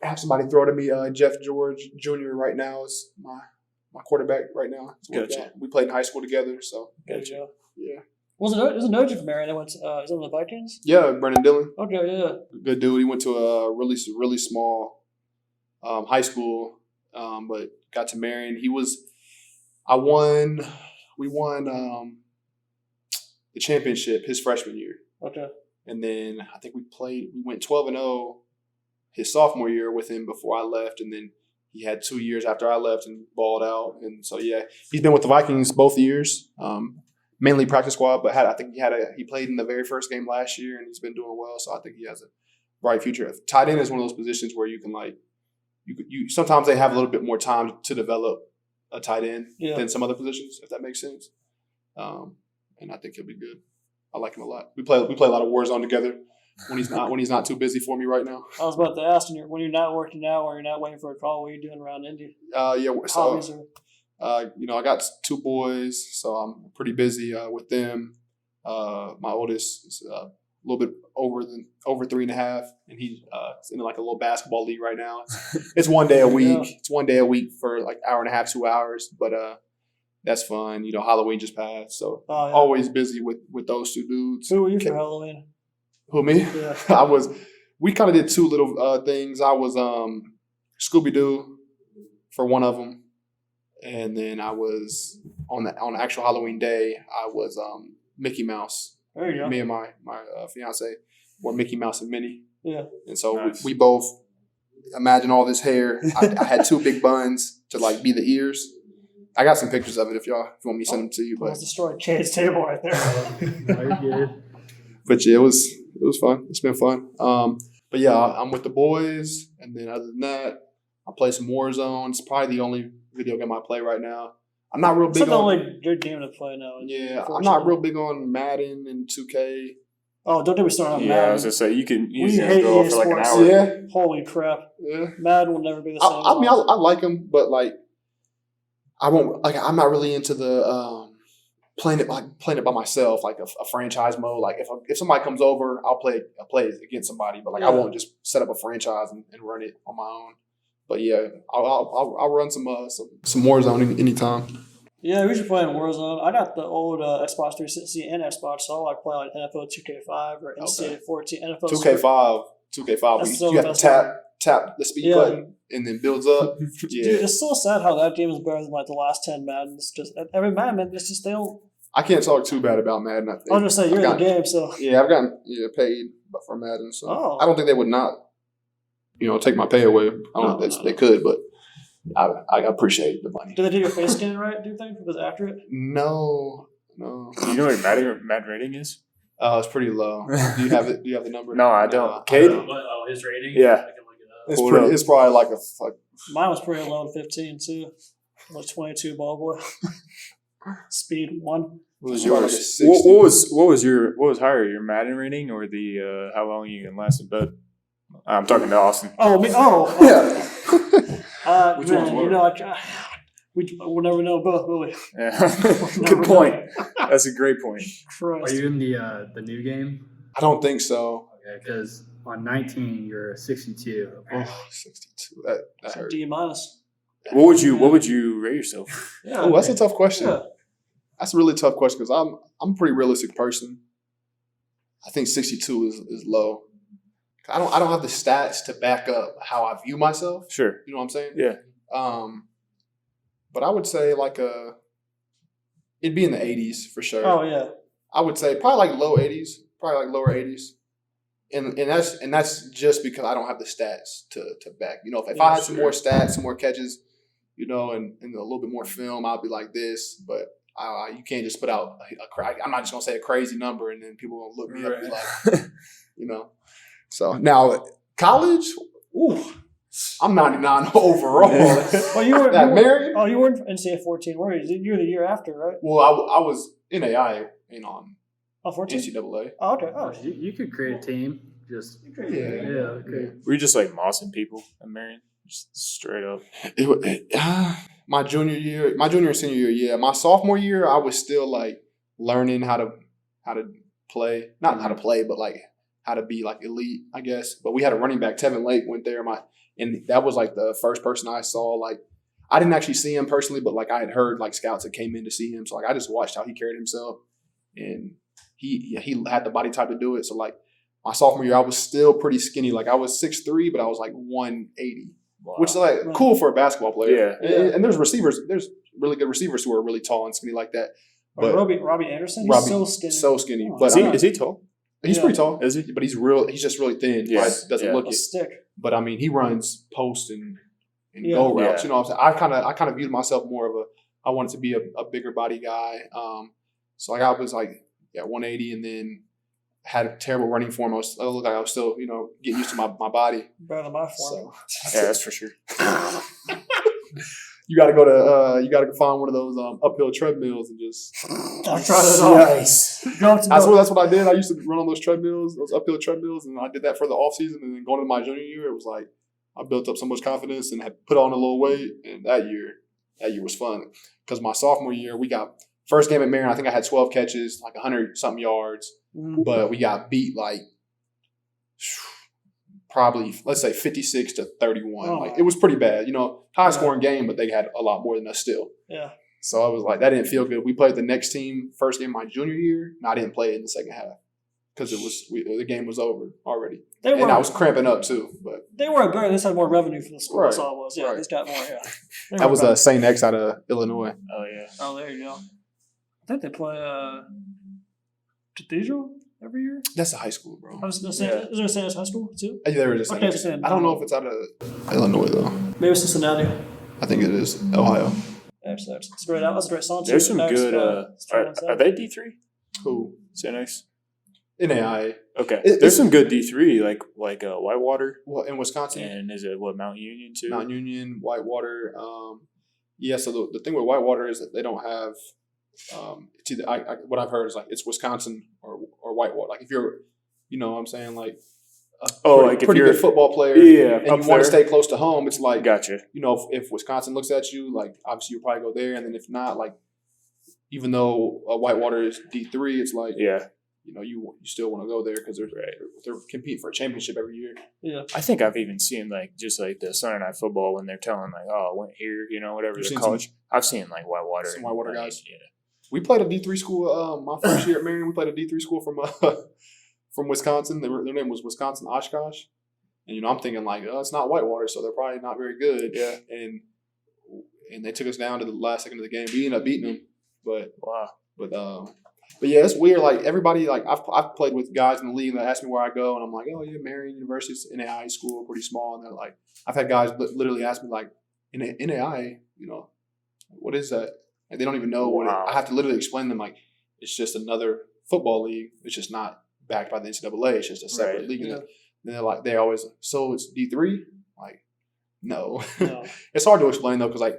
have somebody throw to me. Jeff George Jr. right now is my quarterback right now. Gotcha. We played in high school together, so Gotcha. yeah. Was it Noji from Marion that went? Is it on the Vikings? Yeah, Brendan Dillon, Okay, yeah. good dude. He went to a really small high school, but got to Marion. We won the championship his freshman year. Okay. And then I think we went 12-0 his sophomore year with him before I left. And then he had 2 years after I left and balled out. And so, yeah, he's been with the Vikings both years, mainly practice squad, but he played in the very first game last year and he's been doing well. So I think he has a bright future. Tight end is one of those positions where you can sometimes they have a little bit more time to develop a tight end than some other positions, if that makes sense. And I think he'll be good. I like him a lot. We play a lot of Warzone together when he's not too busy for me right now. I was about to ask when you're not working now or you're not waiting for a call, what are you doing around Indy? Yeah. Hobbies So are I got 2 boys, so I'm pretty busy with them. My oldest is a little bit over 3.5, and he's in like a little basketball league right now. It's 1 day a week. Yeah. It's 1 day a week for like hour and a half, 2 hours, but that's fun. Halloween just passed, so always busy with those 2 dudes. Who were you for Halloween? Who, me? Yeah. We kind of did 2 little things. I was Scooby-Doo for one of them, and then I was on the actual Halloween day, I was Mickey Mouse. There you go. Me and my fiance were Mickey Mouse and Minnie. Yeah. And so Nice. we both imagine all this hair. I had 2 big buns to be the ears. I got some pictures of it if you want me to send them to you. But Almost destroyed Cade's table right there. No, you're good. But yeah, it was fun. It's been fun. But yeah, I'm with the boys, and then other than that, I play some Warzone. It's probably the only video game I play right now. I'm not real It's big not the on. only good game to play now. Yeah, I'm not real big on Madden and 2K. Oh, don't get me started on Yeah, I Madden. was gonna say you can We just hate go EA for like an Sports. hour. Yeah, Holy crap. yeah. Madden will never be the same. I mean, I like them, but I won't. I'm not really into the playing it by myself, like a franchise mode. Like if somebody comes over, I'll play against somebody, but I won't just set up a franchise and run it on my own. But yeah, I'll run some Warzone anytime. Yeah, we should play in Warzone. I got the old Xbox 360 and Xbox, so I like play like NFL 2K5 or NCAA 14, NFL 2K5. That's still You have the to best tap the speed button and then builds up. Yeah, Dude, it's so sad how that game is better than the last 10 Maddens. Just every Madden, it's just they don't. I can't talk too bad about Madden. I was gonna say you're in the game, so Yeah, I've gotten paid for Madden, so Oh. I don't think they would not, take my pay away. I don't know if they could, but I appreciate the money. did they do your face scan right? Do you think was it accurate? No. Do you know what Madden Rating is? It's pretty low. Do you have it? Do you have the number? No, I don't. I Cade? don't. His rating? Yeah. I can look it up. It's Pull it up. It's probably like Mine was pretty low in 15 too. Like 22 ball boy. Speed 1. What was Yours. yours? Like a 60. What was higher, your Madden rating or the how long you can last in bed? I'm talking to Austin. Oh me! Oh Yeah. Which one's man, lower? We'll never know both, will we? Yeah. Good point. That's a great point. Are you in the new game? I don't think so. Okay, because on 19 you're 62. Oh, 62. That hurt. D minus. What would you rate yourself? Yeah. Oh, that's a tough question. Yeah. That's a really tough question because I'm a pretty realistic person. I think 62 is low. I don't have the stats to back up how I view myself. Sure. You know what I'm saying? Yeah. But I would say it'd be in the 80s for sure. Oh yeah. I would say probably like low 80s, probably like lower 80s. And that's just because I don't have the stats to back. You know, if I had some more stats, some more catches, you know, and a little bit more film, I'd be like this. But you can't just put out I'm not just gonna say a crazy number and then people gonna look me up and be like, you know. So now college, I'm 99 overall. Well, you were married. Oh, you were in NCAA 14. Where you were the year after, right? Well, I was in AI and on 14. NCAA. Oh, okay. Oh, You could create a team. Just Yeah. Were you just like mossing people at Marion? Just straight up. My junior and senior year, yeah. My sophomore year, I was still like learning how to play. Not how to play, but like how to be like elite, I guess. But we had a running back, Tevin Lake, went there. And that was like the first person I saw. Like I didn't actually see him personally, but like I had heard like scouts that came in to see him. So like I just watched how he carried himself, and he had the body type to do it. So like my sophomore year, I was still pretty skinny. Like I was 6'3", but I was like 180, which is like cool for a basketball player. Yeah. And there's really good receivers who are really tall and skinny like that. But Robbie Anderson, he's so skinny. So skinny. Oh, But Is he tall? he's pretty tall. Is he? But he's just really thin. Yeah. Doesn't look A it. stick. But I mean, he runs post and go routes. Yeah. You know what I'm saying? I kind of viewed myself more of I wanted to be a bigger body guy. So like I was like 180, and then had a terrible running form. I looked like I was still getting used to my body. Better than my form. So Yeah, that's for sure. you got to go to find one of those uphill treadmills and just. I tried it all. Yes. That's what I did. I used to run on those treadmills, those uphill treadmills, and I did that for the off season. And then going into my junior year, it was like I built up so much confidence and had put on a little weight. And that year was fun because my sophomore year we got first game at Marion. I think I had 12 catches, like 100-something yards, but we got beat like probably let's say 56-31. Like it was pretty bad. High scoring game, but they had a lot more than us still. Yeah. So I was like, that didn't feel good. We played the next team first game my junior year, and I didn't play it in the second half because the game was over already, and I was cramping up too. But they weren't better. They just had more revenue for the school. Right. That's all it was. Yeah, Right. these got more. Yeah. that was St. X out of Illinois. Oh yeah. Oh, there you go. I think they play Cathedral every year. That's a high school, bro. I was gonna say, is there a St. X high school too? Yeah, there is a St. Okay, X. St. I don't know if it's out of Illinois though. Maybe Cincinnati. I think it is Ohio. That's a great. That's a great song. There's some good. Are they D3? Who? St. X? NAIA. Okay. There's There's some good D3 like Whitewater. Well, in Wisconsin. And is it Mount Union too? Mount Union, Whitewater. Yeah. So the thing with Whitewater is that they don't have. It's either what I've heard is like it's Wisconsin or Whitewater. Like if you're, what I'm saying, like pretty good football player, and you want to stay close to home. It's like Gotcha. If Wisconsin looks at you, like obviously you'll probably go there, and then if not, like even though Whitewater is D3, it's like you still want to go there because they're competing for a championship every year. Yeah, I think I've even seen like just like the Sunday Night Football when they're telling like, oh, I went here, whatever You've the seen college. I've seen like Whitewater. Some Whitewater guys. Yeah. We played a D3 school. My first year at Marion, we played a D3 school from Wisconsin. Their name was Wisconsin Oshkosh, and I'm thinking like, it's not Whitewater, so they're probably not very good. Yeah, and they took us down to the last second of the game. We ended up beating them, but wow. But yeah, it's weird. Like everybody, like I've played with guys in the league that ask me where I go, and I'm like, oh yeah, Marion University's NAI school, pretty small. And they're like, I've had guys literally ask me like, NAI, what is that? Like, they don't even know what I have to literally explain to them like it's just another football league. It's just not backed by the NCAA. It's just a separate league. Yeah. And they're always so it's D3. Like no. It's hard to explain though because like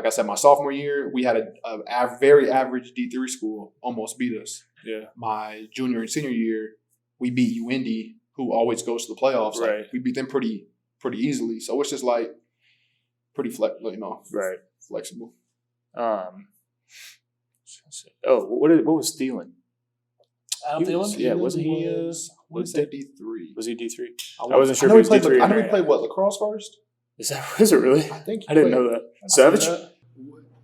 I said, my sophomore year we had a very average D3 school almost beat us. Yeah. My junior and senior year we beat UIndy, who always goes to the playoffs. Right. Like, we beat them pretty easily. So it's just like pretty flexible, Right. Flexible. What was Thielen? Adam Thielen? Yeah, wasn't he? I want to say D3. Was he D3? I wasn't sure I know if he was he played. D3. I know he played what, lacrosse first. Is it really? I think I didn't know that. Savage.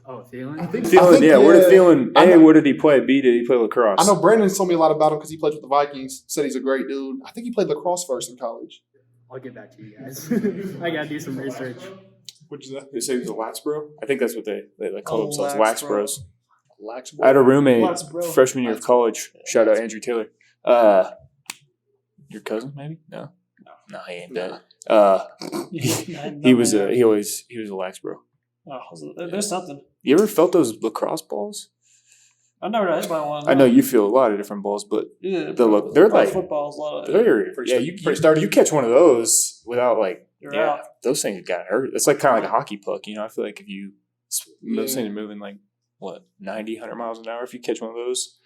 Oh, Thielen? I think Thielen, yeah. Where did Thielen? I know- Where did he play? B, did he play lacrosse? I know Brandon told me a lot about him because he played with the Vikings. Said he's a great dude. I think he played lacrosse first in college. I'll get back to you guys. I gotta do some research. Which is that? They say he was a lax bro. I think that's what they call themselves, lax lax bro. bros. Lax I had a roommate Lax bro. freshman year of college. Shout out Andrew Taylor. Your cousin maybe? No, he ain't that. He was a lax bro. There's something. You ever felt those lacrosse balls? I never got hit by one. I know you feel a lot of different balls, but Yeah, they're like footballs. A lot of pretty sturdy. You catch one of those without You're out. those things got hurt. It's like kind of like a hockey puck, I feel like if you those things are moving like 90, 100 miles an hour. If you catch one of those,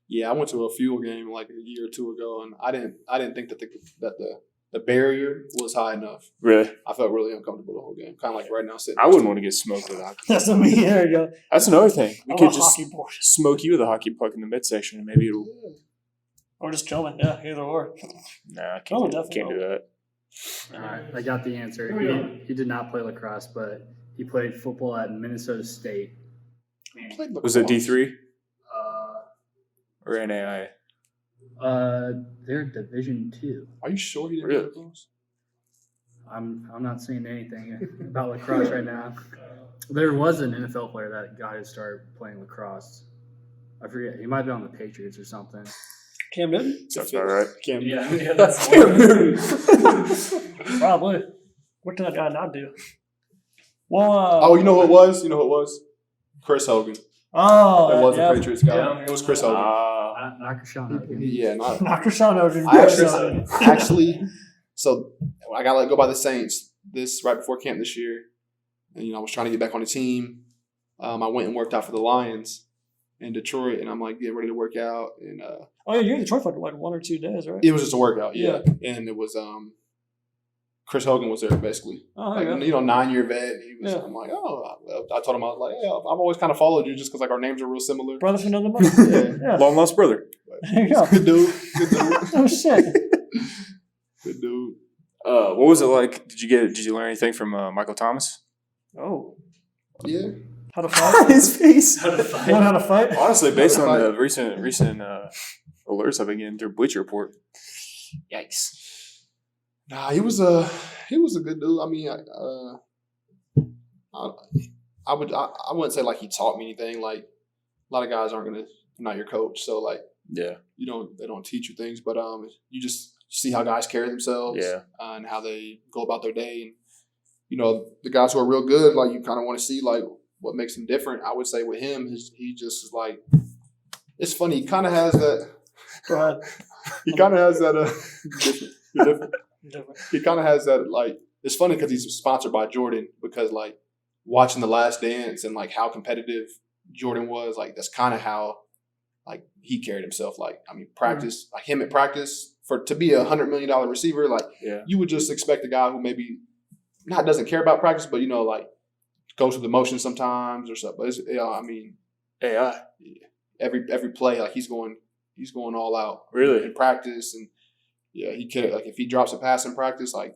Yeah, I went to a Fuel game like a year or two ago, and I didn't think that the barrier was high enough. really, I felt really uncomfortable the whole game. Kind of like right now sitting. I wouldn't want to get smoked with a hockey. That's what I mean. There you go. That's another thing. We I'm could a just hockey boy. smoke you with a hockey puck in the midsection, and maybe it'll. Or just chilling. Yeah, either or. Nah, I Oh, can't do that. All right, I got the answer. He did not play lacrosse, but he played football at Minnesota State. Played Was it lacrosse. D3 or NAI? They're Division II. Are you sure he didn't Really? play lacrosse? I'm not saying anything about lacrosse right now. There was an NFL player that got his start playing lacrosse. I forget. He might be on the Patriots or something. Cam Newton? Sounds about right. Cam Yeah, Newton. that's Cam Newton. probably. What did that guy not do? Well, Oh, you know who it was? Chris Hogan. It was yeah. a Patriots guy. Yeah. It was Chris Hogan. Not Krishawn Hogan. Yeah, not. Not Krishawn Hogan. I actually, so I got let go by the Saints right before camp this year, and I was trying to get back on the team. I went and worked out for the Lions in Detroit, and I'm like getting ready to work out, and Oh, yeah, you're in Detroit for like 1 or 2 days, right? it was just a workout, yeah. And it was Chris Hogan was there basically, Oh, like yeah. 9-year vet. And he was, Yeah. I'm like, I told him I was like, hey, I've always kind of followed you just because like our names are real similar. Brother from another mother. Yeah. Yeah. Long lost brother. There you go. Good dude, good dude, Oh, shit. good dude. What was it like? Did you learn anything from Michael Thomas? Oh. Yeah. How to fight? His face. Learn how to fight? Honestly, based on Fight. the recent alerts I've been getting through Bleacher Report, yikes. Nah, he was a good dude. I mean, I wouldn't say like he taught me anything. Like a lot of guys not your coach, so like Yeah. they don't teach you things, but you just see how guys carry themselves, Yeah. and how they go about their day, and the guys who are real good, like you kind of want to see like what makes him different. I would say with him, he just is like, it's funny. He kind of has that. Go ahead. He kind of has that. Different. Different. He kind of has that, like, it's funny because he's sponsored by Jordan, because like watching The Last Dance and like how competitive Jordan was, like that's kind of how like he carried himself. Like, I mean, practice, like him at practice to be $100 million receiver, like Yeah. you would just expect a guy who maybe doesn't care about practice, but like goes through the motions sometimes or something. But it's, I mean, AI. every play, like he's going all out. Really? In practice, and yeah, he cares. Like if he drops a pass in practice, like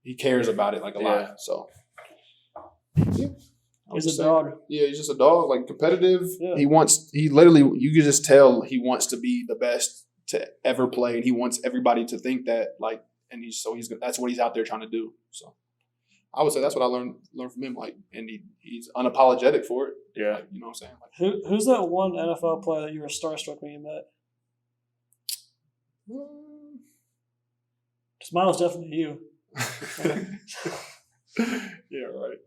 he cares about it like a lot. So yeah, He's a dog. Yeah, he's just a dog. Like competitive. Yeah. He literally, you could just tell he wants to be the best to ever play, and he wants everybody to think that. Like, and that's what he's out there trying to do. So I would say that's what I learned from him. Like, and he's unapologetic for it. Yeah. Like, you know what I'm saying? Like, Who's that one NFL player that you were starstruck when you met? Because mine was definitely you. Yeah, right.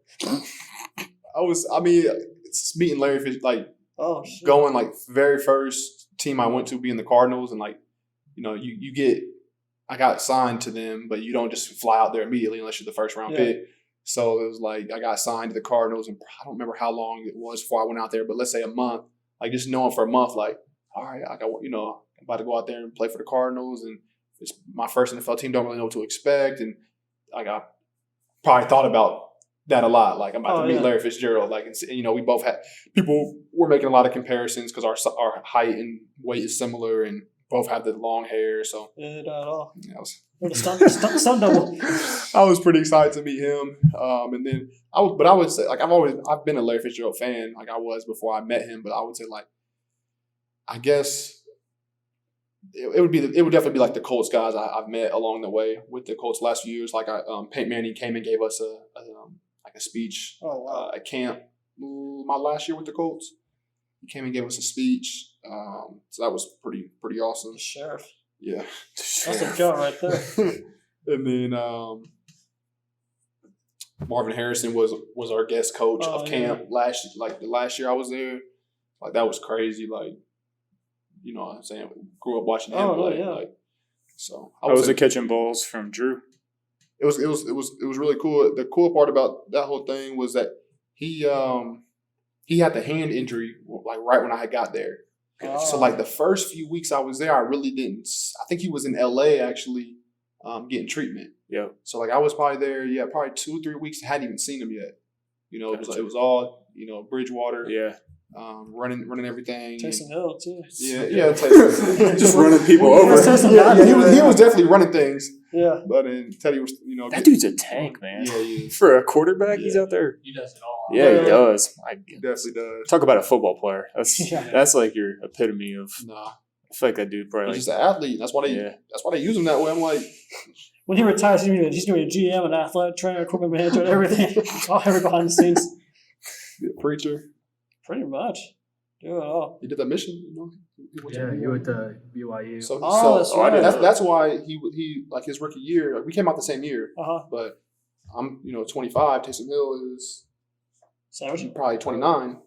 It's meeting Larry Fish, like Oh, shit. going like very first team I went to being the Cardinals, and like, I got signed to them, but you don't just fly out there immediately unless you're the first round Yeah. pick. So it was like I got signed to the Cardinals, and I don't remember how long it was before I went out there, but let's say a month. Like just knowing for a month, like, all right, I'm about to go out there and play for the Cardinals, and it's my first NFL team. Don't really know what to expect, and like I probably thought about that a lot. Like I'm about to meet yeah. Larry Fitzgerald. Like, and, you know, we both had people were making a lot of comparisons because our height and weight is similar, and both have the long hair. So Yeah, not at all. yeah, Or the stunt double. I was pretty excited to meet him. And then I would say like I've been a Larry Fitzgerald fan. Like I was before I met him, but I would say like I guess. It would definitely be like the Colts guys I've met along the way with the Colts last few years. Like Peyton Manning came and gave us a speech at camp my last year with the Colts. He came and gave us a speech, so that was pretty awesome. The sheriff. Yeah, That's a gun right there. and then Marvin Harrison was our guest coach of camp the last year I was there. Like that was crazy. Like. You know what I'm saying? Grew up watching him play. Yeah. Like, so I was catching balls from Drew. It was really cool. The cool part about that whole thing was that he had the hand injury like right when I got there. So like the first few weeks I was there, I really didn't. I think he was in LA actually getting treatment. Yeah. So like I was probably there, probably 2-3 weeks. I hadn't even seen him yet. You know, it was all Bridgewater. Yeah. Running everything. Taysom Hill too. Yeah, Taysom. Just running people over. He was definitely running things. Yeah, but then Teddy was, that dude's a tank, man. Yeah. For a quarterback, he's out there. He does it all. Yeah, he does. He definitely does. Talk about a football player. That's Yeah. that's like your epitome of. Nah, I feel like that dude probably. he's just an athlete. That's why they use him that way. I'm like, when he retires, he's going to be a GM, an athletic trainer, equipment manager, and everything. All every behind the scenes. be a preacher. Pretty much. Do it all. He did that mission, you know. Yeah, he went to BYU. That's why he like his rookie year. Like, we came out the same year, but I'm 25. Taysom Hill is probably 29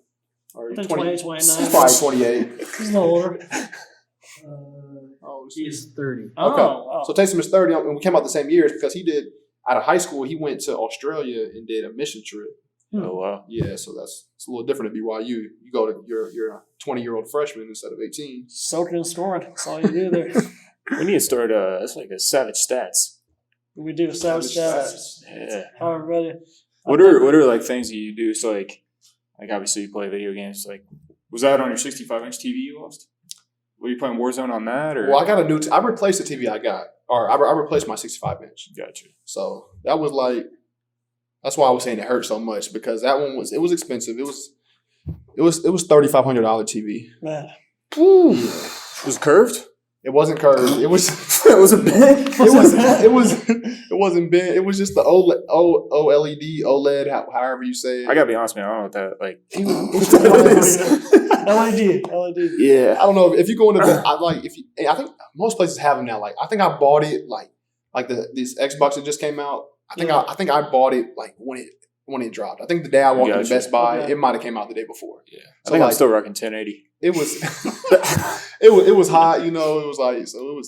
or 28, 29. He's probably 28. He's a little older. He's 30. Okay, Oh. so Taysom is 30, and we came out the same years because he did out of high school. He went to Australia and did a mission trip. Oh wow! Yeah, so it's a little different at BYU. You go to you're a 20-year-old freshman instead of 18. Soaking and scoring. That's all you do there. We need to start. It's like a Savage Stats. We do savage stats. Yeah. I'm ready. What are like things that you do? So like obviously you play video games. Like, was that on your 65-inch TV you lost? Were you playing Warzone on that? Or Well, I got a new. I replaced the TV I got, or I replaced my 65-inch. Gotcha. So that was like. That's why I was saying it hurt so much because that one was expensive. It was $3,500 TV. Man. Ooh. Was it curved? It wasn't curved. It was it wasn't big. it wasn't big. It was just the OLED, however you say it. I gotta be honest, man. I don't know what that like. LED. Yeah. I don't know if you go into the I think most places have them now. Like I think I bought it like this Xbox that just came out. I think I bought it like when it dropped. I think the day I walked into Best Buy, it might have came out the day before. Yeah, so I think I'm still rocking 1080. It was it was hot, you know. It was like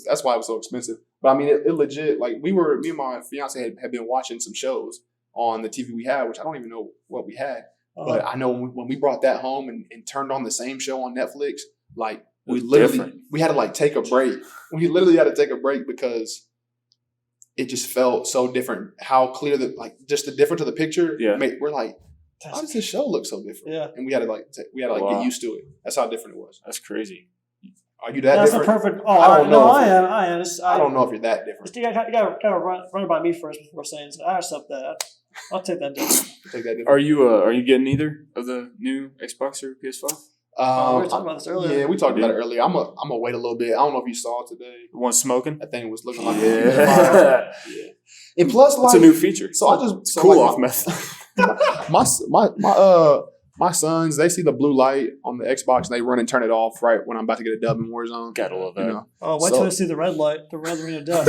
that's why it was so expensive. But I mean, it legit me and my fiance had been watching some shows on the TV we had, which I don't even know what we had. But I know when we brought that home and turned on the same show on Netflix, like we had to take a break. We literally had to take a break because it just felt so different. How clear just the difference of the picture. Yeah. We're like, how does this show look so different? Yeah. And we had to get used to it. That's how different it was. That's crazy. Are you that That's different? That's perfect. Oh, I don't know. I am. I don't know if you're that different. You gotta run it by me first before saying I accept that. I'll take that different. Are you getting either of the new Xbox or PS5? We were talking about this earlier. Yeah, we talked about it earlier. I'm gonna wait a little bit. I don't know if you saw it today. The one smoking? That thing was looking like yeah. And plus, it's a new feature. So I just cool off method. My sons, they see the blue light on the Xbox and they run and turn it off right when I'm about to get a dub in Warzone. Gotta love that. You know? Oh, wait till they see the red light, the red ring of death.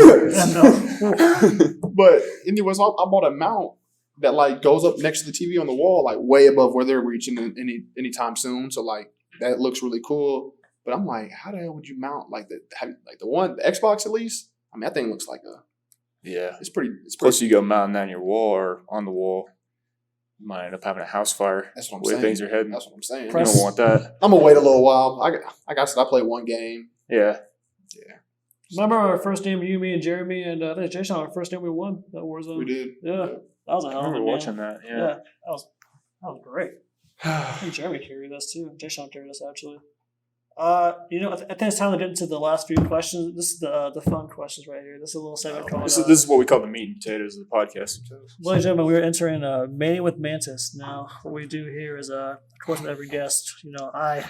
But anyways, I bought a mount that goes up next to the TV on the wall, way above where they're reaching anytime soon. So that looks really cool. But I'm like, how the hell would you mount the Xbox at least? I mean, that thing looks like yeah. It's pretty. Plus, you go mounting that on your wall or on the wall, you might end up having a house fire. That's what I'm where saying. Things are heading. That's what I'm saying. You don't want that. I'm gonna wait a little while. I played one game. Yeah. Remember our first game, you, me, and Jeremy, and I think Jason, our first game we won that Warzone. We did. Yeah. That was a I hell of a remember game. watching that. Yeah, Yeah. that was great. I think Jeremy carried us too. Krishawn carried us actually. I think it's time to get into the last few questions. This is the fun questions right here. This is a little segment called. This is what we call the meat and potatoes of the podcast. Ladies and gentlemen, we are entering Mating with Mantis. Now, what we do here is, of course, with every guest, I'm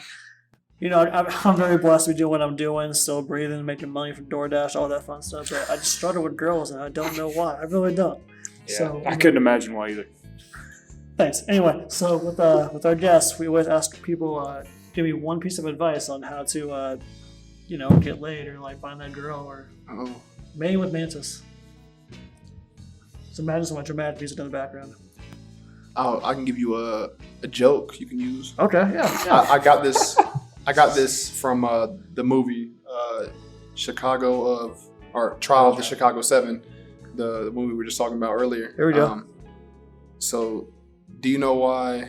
very blessed to be doing what I'm doing, still breathing, making money from DoorDash, all that fun stuff. But I just struggle with girls, and I don't know why. I really don't. Yeah, So I couldn't imagine why either. Thanks. Anyway, so with our guests, we always ask people, give me one piece of advice on how to, get laid or like find that girl or Mating with Mantis. So imagine some dramatic music in the background. Oh, I can give you a joke you can use. Okay, yeah. I got this. I got this from the movie Trial of the Chicago 7, the movie we were just talking about earlier. Here we go. So, do you know why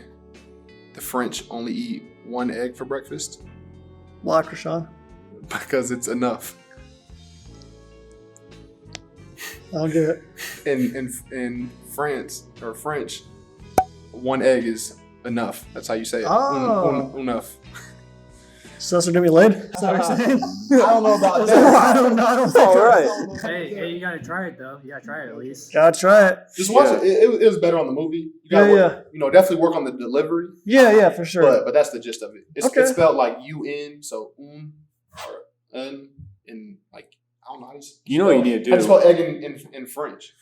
the French only eat one egg for breakfast? Why, Krishawn? Because it's enough. I don't get it. In France or French, one egg is enough. That's how you say it. Oh. Enough. So that's what gonna be laid? Is that what you're saying? I don't know about that. I don't know. All right. Hey, you gotta try it though. You gotta try it at least. Gotta try it. Just watch it. It was better on the movie. You gotta work, definitely work on the delivery. Yeah, for sure. But that's the gist of it. It's spelled like UN, so or and like I don't know. You know what you need to How do you do? spell egg in French?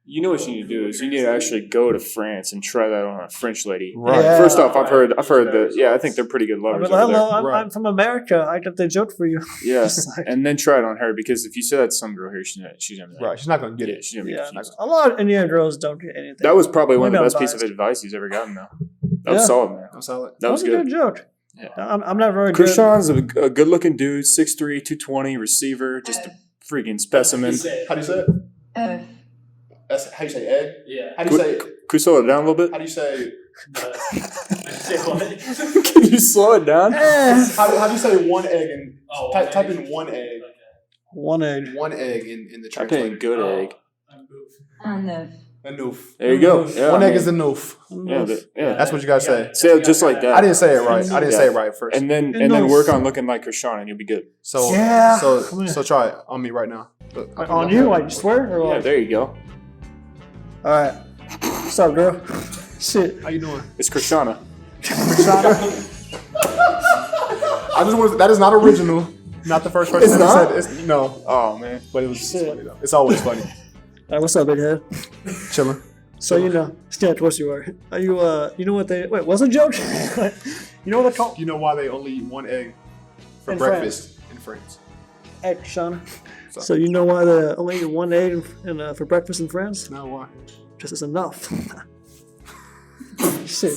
You know what you need to do is you need to actually go to France and try that on a French lady. Right. Yeah. First off, I've heard that. Yeah, I think they're pretty good lovers. Hello, over there. I'm from America. I got the joke for you. Yeah, and then try it on her because if you say that to some girl here, she's gonna be like, Right. She's not gonna get yeah, it. she's gonna be Yeah, confused. a lot of Indian girls don't get anything. That was probably one of the Maybe best I'm pieces of biased. advice he's ever gotten, though. That was solid, man. I'm solid. That was a good. good joke. Yeah. I'm not very good. Krishawn's a good-looking dude, 6'3", 220, receiver, just a freaking specimen. How do you say it? That's how you say egg. Yeah. How do you say? Could you slow it down a little bit? How do you say? Can you slow it down? How do you say one egg and type in one egg? One egg. One egg in the Type translator. in good egg. Enough. There you go. Yeah, One egg is enough. Yeah, That's what you gotta say. say it just like that. I didn't say it right. I didn't say it right at first. And then Enough. work on looking like Krishawn, and you'll be good. So Yeah. so try it on me right now. Like, on you? Like, you swear? Or Yeah, like? there you go. All right. What's up, girl? Shit. How you doing? It's Krishana. I just want. That is not original. Not the first person It's that not? said it. No, Oh man. but it was Shit. funny though. It's always funny. All right, what's up, big head? Chilling. So, yeah, of course you are. Are you, you know what they, wait, what's a joke? You know what they call You know why they only eat one egg for In breakfast in France? egg, Shauna? So you know why they only eat one egg for breakfast in France? No, why? Just is enough. Shit.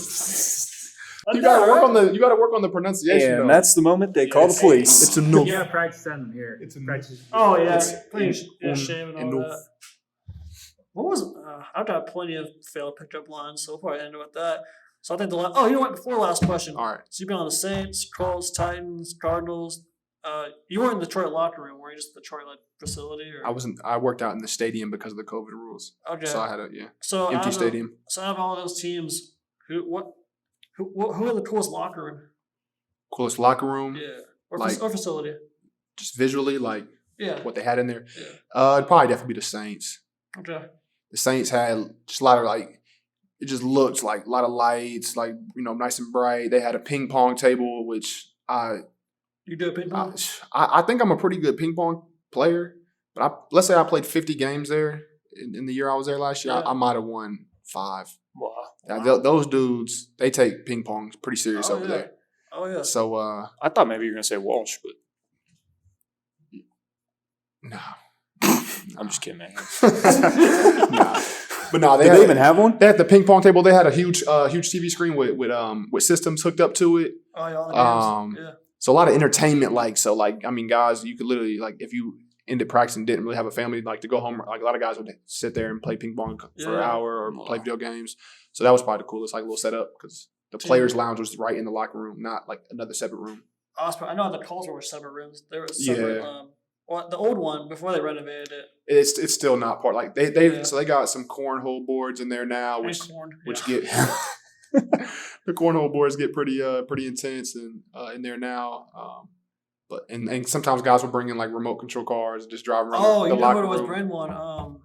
You gotta work on the pronunciation. And though. that's the moment they call the police. It's enough. You gotta practice them here. It's a practice. Oh, yeah. It's Please, shame and all enough. that. What was, I've got plenty of failed pickup lines, so we'll probably end with that. So I think you know what, before last question. All right. So you've been on the Saints, Colts, Titans, Cardinals. You weren't in the Detroit locker room, were you just the Detroit facility? Or? I worked out in the stadium because of the COVID rules. Okay. So I had So empty out of- stadium. So out of all those teams, who are the coolest locker room? Coolest locker room. Yeah. Or, Like- or facility. Just visually, like Yeah. what they had in there. Yeah. It'd probably definitely be the Saints. Okay. The Saints had just a lot of it just looked like a lot of lights, nice and bright. They had a ping pong table, which You do a ping pong? I think I'm a pretty good ping pong player. But let's say I played 50 games there in the year I was there last year. Yeah. I might have won 5. Wow. Yeah, those dudes, they take ping pong pretty serious over there. Oh, yeah. So, I thought maybe you were gonna say Walsh, but no. I'm just kidding, man. Nah. But no, Did they even have one? They had the ping pong table. They had a huge TV screen with systems hooked up to it. Oh, yeah, all the games. Yeah. So a lot of entertainment, guys, you could literally if you ended practice and didn't really have a family, to go home, a lot of guys would sit there and play ping pong for an hour or play video games. So that was probably the coolest, little setup because the players' lounge was right in the locker room, not another separate room. I know the Colts were separate rooms. There was separate Well, the old one before they renovated it. It's still not part like they Yeah. so they got some cornhole boards in there now, And which corn. get the cornhole boards get pretty intense and in there now. But and sometimes guys will bring in like remote control cars and just drive around Oh, the you know locker who was room. bring one?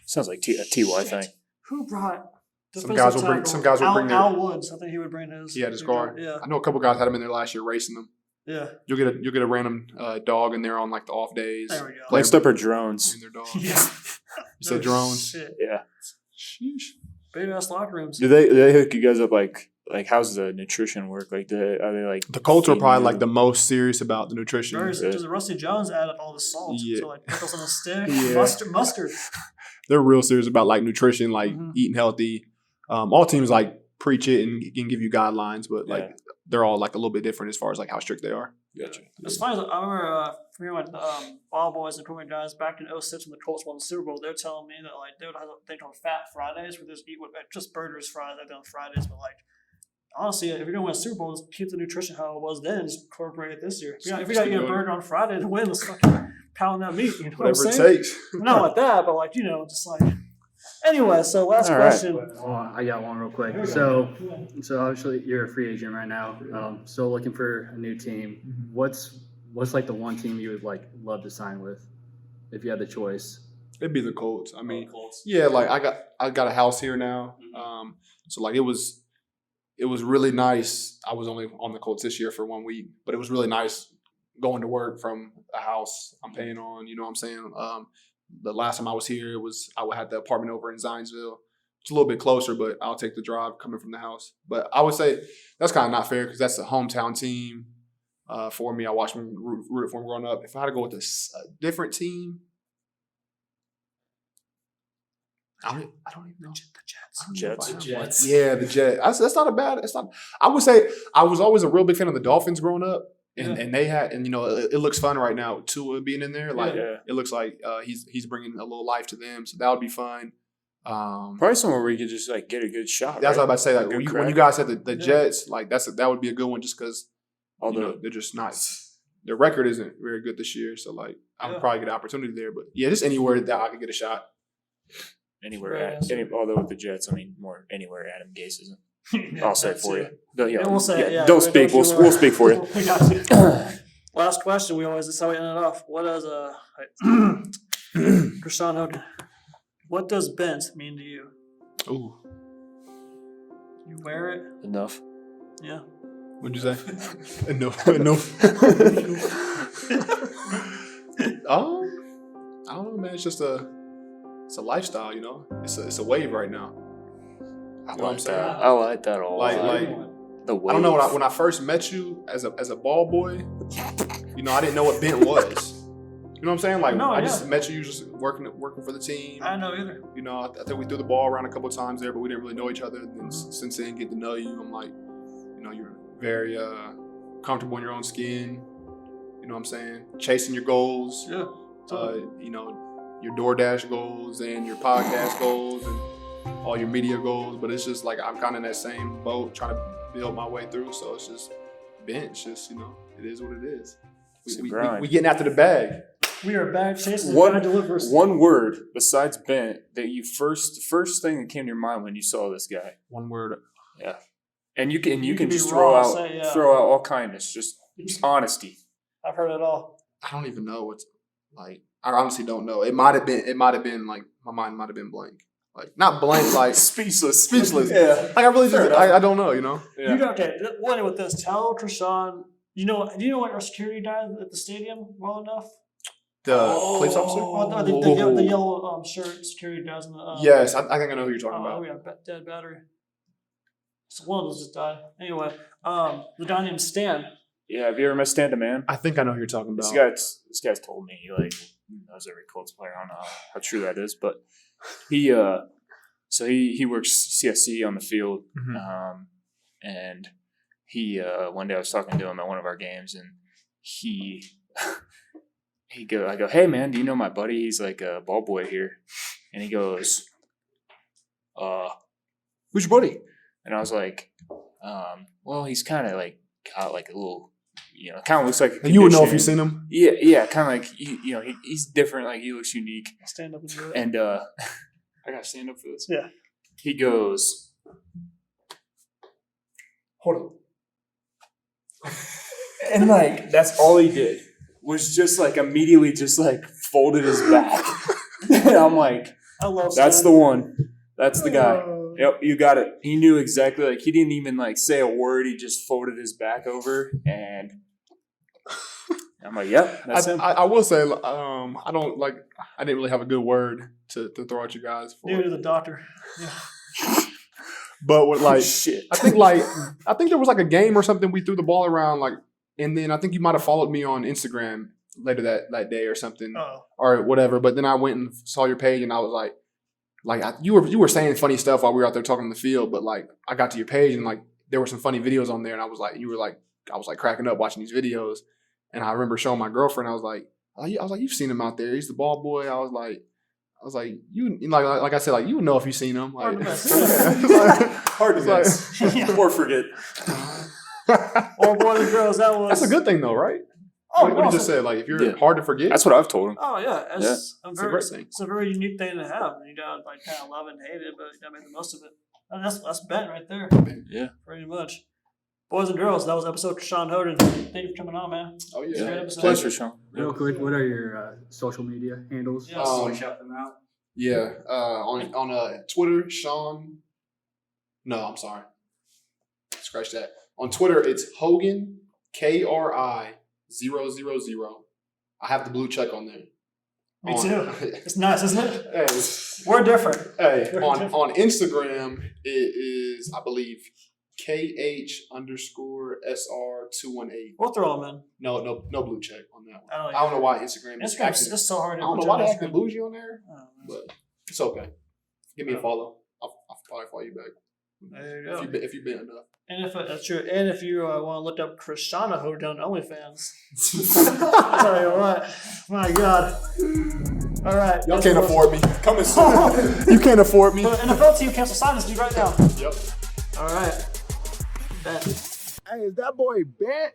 Sounds like a TY thing. Who brought? Some guys will bring their. Al Woods. I think he would bring his. He had his car. Yeah. I know a couple guys had him in there last year racing them. Yeah. You'll get a random dog in there on like the off days. There we go. Next up are drones. Bring their dog. Yeah. You said drones. Shit. Yeah. Sheesh. Big ass locker rooms. Do they hook you guys up like how's the nutrition work? Like are they like The Colts are feeding probably you? like the most serious about the nutrition. Because Rusty Jones added all the salt. Yeah. So like pickles on a stick, Yeah. mustard. They're real serious about like nutrition, like Mhm. eating healthy. All teams like preach it and can give you guidelines, but like Yeah. they're all like a little bit different as far as like how strict they are. Gotcha. It's funny. I remember hearing like the ball boys and equipment guys back in 06 when the Colts won the Super Bowl. They're telling me that like they would have a thing called Fat Fridays where they just eat just burgers, fries. I've done Fridays, but like honestly, if you're gonna win a Super Bowl, just keep the nutrition how it was then. Just incorporate it this year. If you got to eat a burger on Friday to win, let's fucking pound that meat. You know Whatever what it I'm saying? takes. Not like that, but like just like. Anyway, so last All right. question. Hold on, I got one real quick. So obviously you're a free agent right now. Still looking for a new team. What's like the one team you would like love to sign with, if you had the choice? It'd be the Colts. I mean, yeah, like I got a house here now. So like it was really nice. I was only on the Colts this year for 1 week, but it was really nice going to work from a house I'm paying on. You know what I'm saying? The last time I was here, I had the apartment over in Zionsville. It's a little bit closer, but I'll take the drive coming from the house. But I would say that's kind of not fair because that's a hometown team for me. I watched them root for them growing up. If I had to go with a different team, I don't even know. Jets. Jets. Yeah, the Jets. That's not a bad. It's not. I would say I was always a real big fan of the Dolphins growing up, and they had, and it looks fun right now. Tua being in there, like Yeah. it looks like he's bringing a little life to them, so that would be fun. Probably somewhere where you could just like get a good shot. That's what I was right? about to say. Like Good when crack. you guys said the Jets, like that would be a good one, just because they're just not. Their record isn't very good this year, so like I would probably get an opportunity there. But yeah, just anywhere that I could get a shot. Anywhere Right, at yes. although with the Jets, I mean more anywhere Adam Gase isn't. I'll say it for you. Don't, Yeah, we'll say it. Yeah, don't speak. don't We'll speak for you. We got you. Last question. That's how we end it off. What does Krishawn Hogan? What does bent mean to you? Ooh, You wear it? Enough. Yeah. what'd you say? No. I don't know, man. It's just it's a lifestyle, you know. It's a wave right now. I know what I'm like saying? that. I like that a lot. Like the way. I don't know when I first met you as a ball boy, I didn't know what bent was. You know what I'm saying? Like No, I yeah. just met you just working for the team. I know either. I think we threw the ball around a couple of times there, but we didn't really know each other. And then since then, getting to know you, I'm like, you're very comfortable in your own skin. You know what I'm saying? Chasing your goals. Yeah. Your DoorDash goals and your podcast goals and all your media goals. But it's just like I'm kind of in that same boat, trying to build my way through. So it's just bench. Just it is what it is. It's a We grind. getting after the bag. We are back chasing One- God delivers. One word besides bent that you first thing that came to your mind when you saw this guy. One word. Yeah. And you can can be just throw raw, out say, yeah. all kindness, just honesty. I've heard it all. I don't even know what's like. I honestly don't know. It might have been like my mind might have been blank. Like not blank, like Speechless. Yeah. Like I really Fair just, I don't know. Yeah. Okay, we'll end with this. Tell Krishawn. Do you know what our security guy at the stadium well enough? The police officer. Oh, no, the yellow shirt security guys in the. Yes, I think I know who you're talking about. We got dead battery. So one of those just died. Anyway, the guy named Stan. Yeah, have you ever met Stand a Man? I think I know who you're talking about. This guy's told me he knows every Colts player. I don't know how true that is, but he works CSC on the field, Mhm. and he one day I was talking to him at one of our games, and I go, hey man, do you know my buddy? He's like a ball boy here, and he goes, who's your buddy? And I was like, well, he's kind of like got like a little kind of looks like a And you would know if condition. you've seen him. Yeah, kind of like he's different. Like he looks unique. Stand up and do it. And I gotta stand up for this. Yeah. He goes, hold on. And like that's all he did was just like immediately just like folded his back. And I'm like, I love that's the one. That's the guy. Oh. Yep, you got it. He knew exactly. Like he didn't even like say a word. He just folded his back over, and I'm like, "Yep, that's him." I will say, I don't like. I didn't really have a good word to throw at you guys for. Dude, to the doctor. Yeah. But with like, Shit. I think there was like a game or something. We threw the ball around like, and then I think you might have followed me on Instagram later that day or something Oh. or whatever. But then I went and saw your page, and I was like you were saying funny stuff while we were out there talking in the field. But like, I got to your page, and like there were some funny videos on there, and I was like cracking up watching these videos. And I remember showing my girlfriend. I was like, you've seen him out there. He's the ball boy. I was like, you like I said, like you would know if you seen him. Like, Hard to miss. Or forget. Or boys and girls, that was. That's a good thing though, right? Oh, What you awesome. just said, like if you're Yeah. hard to forget. That's what I've told him. Oh yeah, it's a a very, great thing. it's a very unique thing to have. You gotta like kind of love it and hate it, but you gotta make the most of it. And that's Ben right there, Yeah. pretty much. Boys and girls, that was episode Krishawn Hogan. Thank you for coming on, man. Oh Great yeah. episode. Pleasure, Sean. Real quick, what are your social media handles? Yes. Shout them out. Yeah. On Twitter, Sean. No, I'm sorry. Scratch that. On Twitter, it's Hogan KRI 000. I have the blue check on there. Me too. It's nice, isn't it? Hey, We're different. hey, Very on different. on Instagram, it is, I believe, KH_SR218. We'll throw them in. No blue check on that one. I I don't know why Instagram is Instagram's acting. it's so hard I to don't know put why they on acting Instagram. bougie on there, Oh, man. but it's okay. Give me a follow. I'll probably follow you back There you go. if you've been enough. And if that's true, and if you want to look up Krishawn Hogan on OnlyFans, I'll tell you what, my God. All right, Y'all can't afford me. Coming soon. You can't afford me. The NFL team cancel sign this dude right now. Yep. All right. Bet. Hey, is that boy bent?